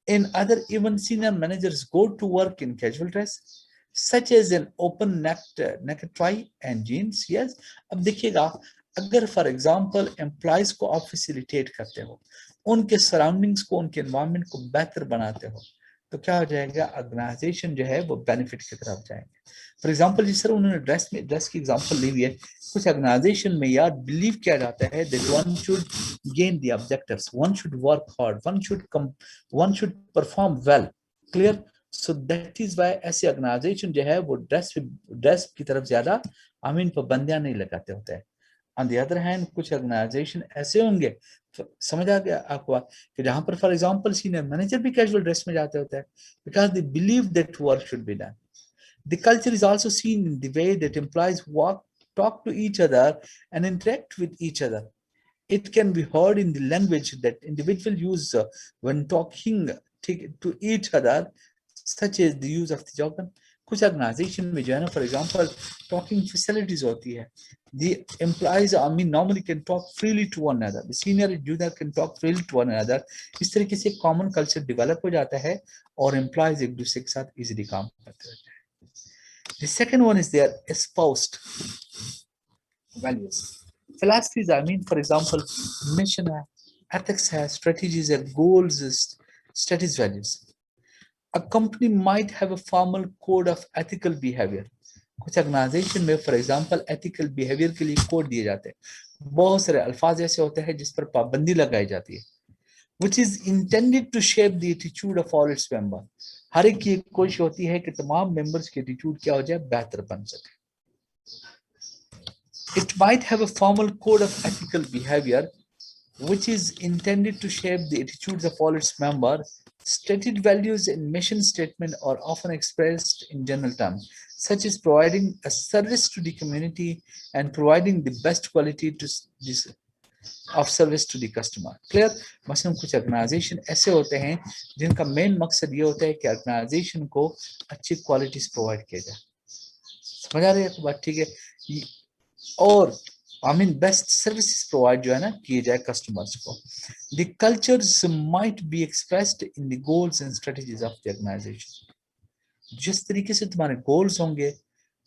In other, even senior managers go to work in casual dress, such as an open necktie and jeans. Yes, अब देखिएगा, अगर for example employees को आप facilitate करते हो, उनके surroundings को, उनके एनवायरनमेंट को बेहतर बनाते हो, तो क्या हो जाएगा, ऑर्गेनाइजेशन जो है वो बेनिफिट की तरफ जाएंगे। फॉर एग्जांपल, जिस तरह उन्होंने ड्रेस की एग्जांपल ली हुई है, कुछ ऑर्गेनाइजेशन में यार बिलीव किया जाता है that one should gain the objectives, one should work hard, one should perform well. Clear? So that is why ऐसे ऑर्गेनाइजेशन जो है वो ड्रेस की तरफ ज्यादा आमीन पाबंदियां नहीं लगाते होते हैं। ऑन द अदर हैंड, कुछ ऑर्गेनाइजेशन ऐसे होंगे, समझ आ गया आपको, कि जहां पर फॉर एग्जांपल सीनियर मैनेजर भी कैजुअल ड्रेस में जाते होते हैं, because they believe that work should be done. The culture is also seen in the way that employees walk, talk to each other, and interact with each other. It can be heard in the language that individuals use when talking to each other, such as the use of the jargon. कुछ organisation में जो है ना, for example talking facilities होती है, the employees I mean normally can talk freely to one another, the senior junior can talk freely to one another। इस तरीके से कॉमन कल्चर डेवलप हो जाता है और एम्प्लॉयज एक दूसरे के साथ इजीली काम करते रहते हैं। The second one is their espoused values, philosophies, I mean, for example, mission, ethics, has strategies and goals, strategies, values। A company might have a formal code of ethical behavior। कुछ organisation में for example ethical behaviour के लिए code दिए जाते हैं, बहुत सारे अल्फाज ऐसे होते हैं जिस पर पाबंदी लगाई जाती है, which is intended to shape the attitude of all its members। हर एक की कोशिश होती है कि तमाम मेंबर्स की एटीट्यूड क्या हो जाए, बेहतर बन सके। It might have a formal code of ethical behavior which is intended to shape the attitudes of all its members. Stated values in mission statement are often expressed in general terms, such as providing a service to the community and providing the best quality to this of service to the customer। Clear? मसलन कुछ organisation ऐसे होते हैं जिनका main मकसद ये होता है कि ऑर्गेनाइजेशन को अच्छी क्वालिटीज प्रोवाइड किया जाए। समझ आ रही है बात? ठीक है। और I mean best services provide जो है ना किए जाए कस्टमर्स को। The cultures might be expressed in the goals and strategies of the organization. जिस तरीके से तुम्हारे गोल्स होंगे,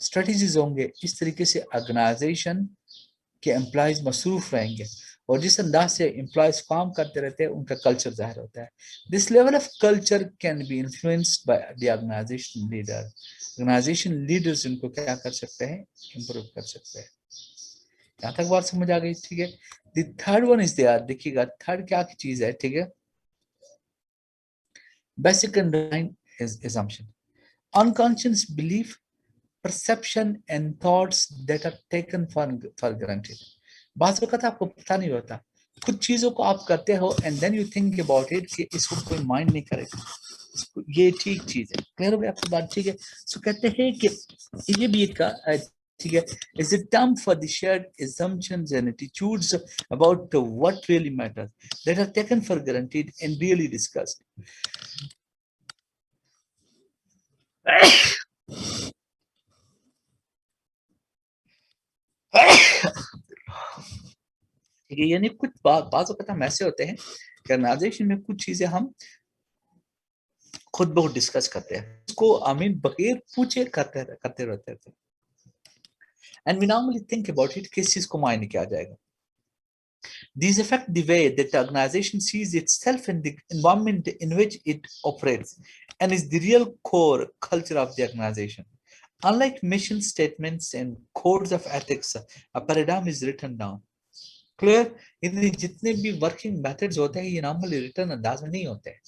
स्ट्रेटजीज होंगे, इस तरीके से ऑर्गेनाइजेशन के एम्प्लॉयज मसरूफ रहेंगे और जिस अंदाज से एम्प्लॉयज काम करते रहते हैं उनका कल्चर जाहिर होता है. This level of culture can be influenced by the organization leader. Organization leaders इनको क्या कर सकते हैं, इंप्रूव कर सकते हैं. यहाँ तक बात समझ आ गई, ठीक है. The third one is there, देखिएगा थर्ड क्या की चीज है, ठीक है. Basic underline is assumption, unconscious belief, perception and thoughts that are taken for granted. बात वक्त आपको पता नहीं होता, कुछ चीजों को आप करते हो and then you think about it कि इसको कोई माइंड नहीं करेगा, ये ठीक चीज है. क्लियर हो गया आपकी बात, ठीक है. सो कहते हैं कि ये भी एक, ठीक है, is a term for the shared assumptions and attitudes about what really matters that are taken for granted and really discussed. ठीक है, यानी कुछ बात हम ऐसे होते हैं कि ऑर्गेनाइजेशन में कुछ चीजें हम खुद बहुत डिस्कस करते हैं, उसको आई मीन बगैर पूछे करते रहते थे. And we normally think about it, किस चीज को मायने किया जाएगा. These affect the way that the organization sees itself and the environment in which it operates, and is the real core culture of the organization. Unlike mission statements and codes of ethics, a paradigm is written down. Clear? इन जितने भी working methods होते हैं ये normally return अंदाज में नहीं होते हैं,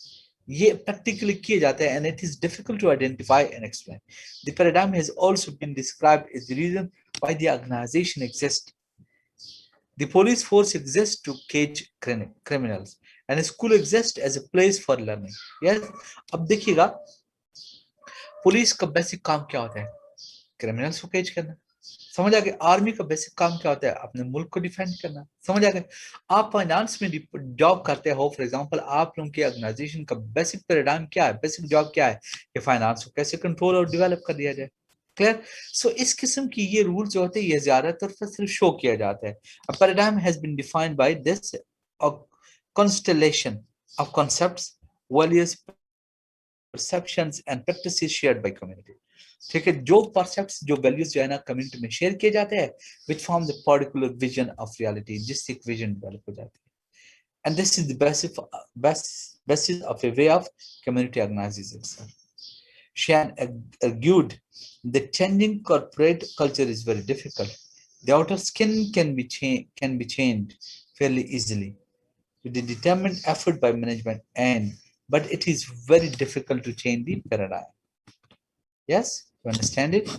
ये प्रैक्टिकली किए जाते हैं, and it is difficult to identify and explain. The paradigm has also been described as the reason why the organization exists. The police force exists to cage criminals, and school exists as a place for learning. Yes, अब देखिएगा police का basic काम क्या होता है, criminals को cage करना. समझ आ गया. आर्मी का बेसिक काम क्या होता है, अपने मुल्क को डिफेंड करना. समझ आ गया. आप फाइनेंस में जॉब करते हो, फॉर एग्जांपल आप लोगों की ऑर्गेनाइजेशन का बेसिक पैराडाइम क्या है, बेसिक जॉब क्या है कि फाइनेंस को कैसे कंट्रोल और डेवलप कर दिया जाए. क्लियर. सो इस किस्म की ये रूल जो होते हैं ये ज्यादातर सिर्फ शो किया जाता है. A paradigm has been defined by this a constellation of concepts, values, perceptions and practices shared by community. ठीक है, जो परसेप्ट्स जो वैल्यूज जो है ना कम्युनिटी में शेयर किए जाते हैं, which form the particular vision of reality, जिससे एक विजन डेवलप हो जाती है. And this is the basis of a way of community organizing itself. Shan argued that changing corporate culture is very difficult. The outer skin can be changed fairly easily with the determined effort by management, but it is very difficult to change the paradigm. Yes, you understand it?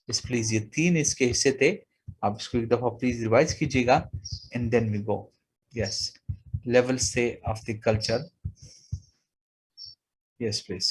Yes, please. ये तीन इसके हिस्से थे, आप इसको एक दफा please revise कीजिएगा and then we go. Yes, levels say of the culture. Yes, please.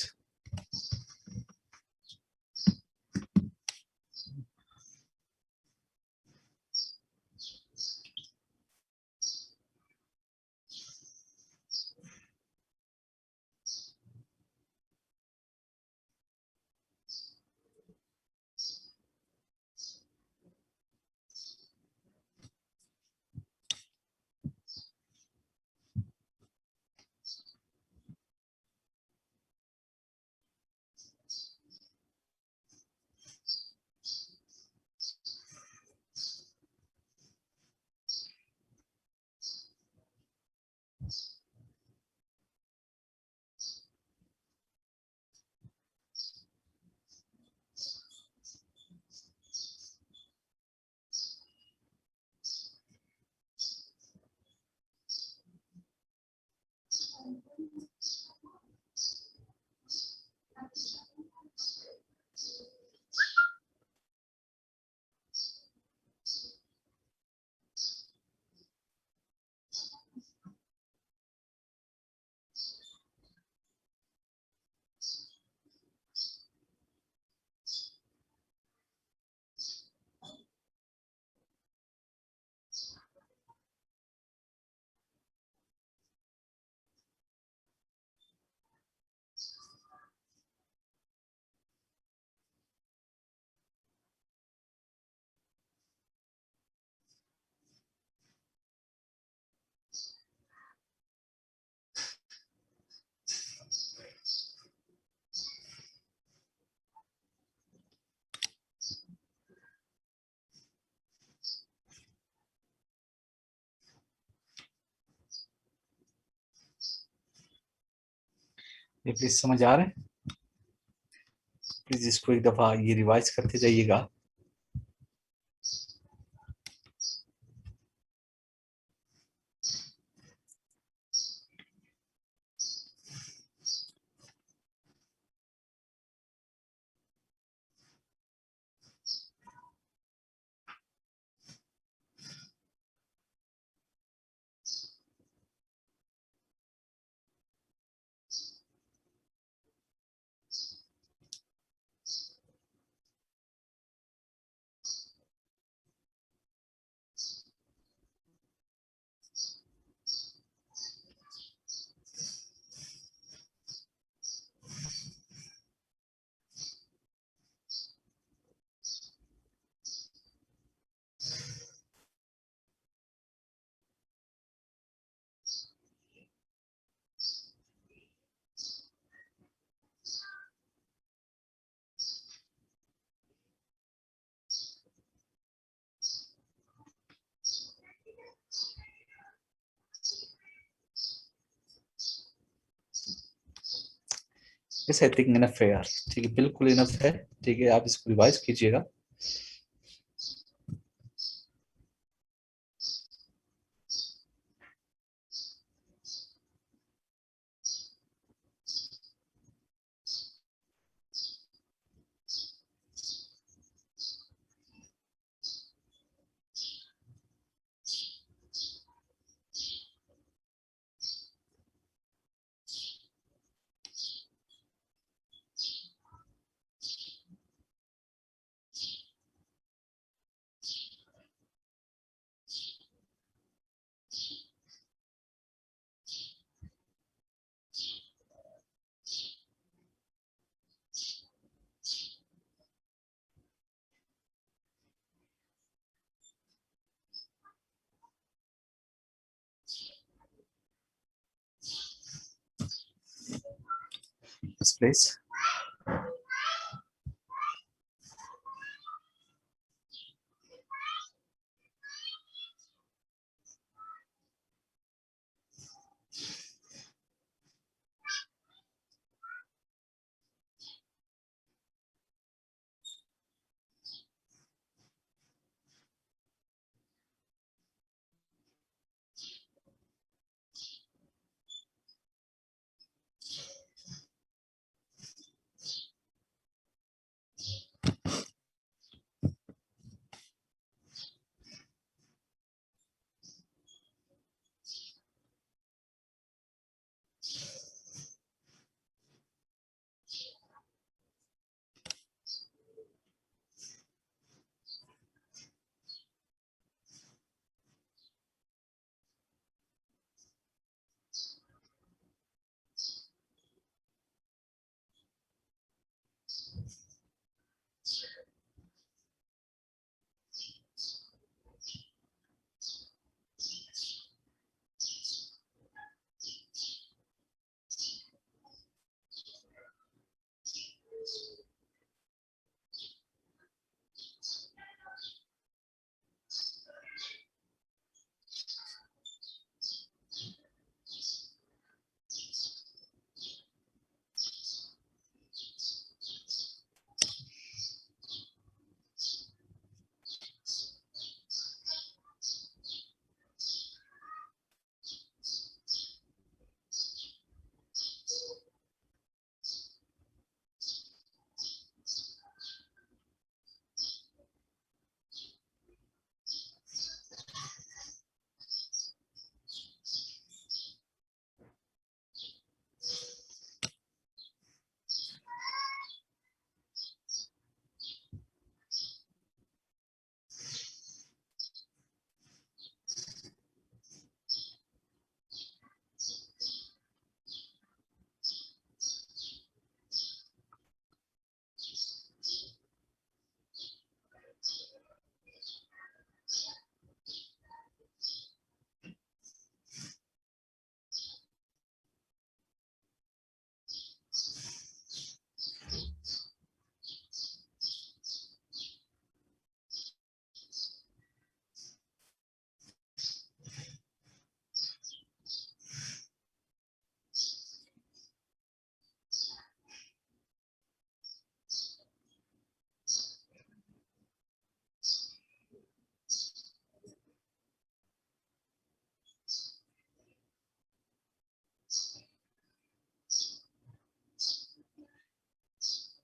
ये प्लीज समझ आ रहे हैं? प्लीज इसको एक दफा ये रिवाइज करते जाइएगा। यस आई थिंक इनफ है यार, ठीक है, बिल्कुल इनफ है। ठीक है, आप इसको रिवाइज कीजिएगा। Yes, please.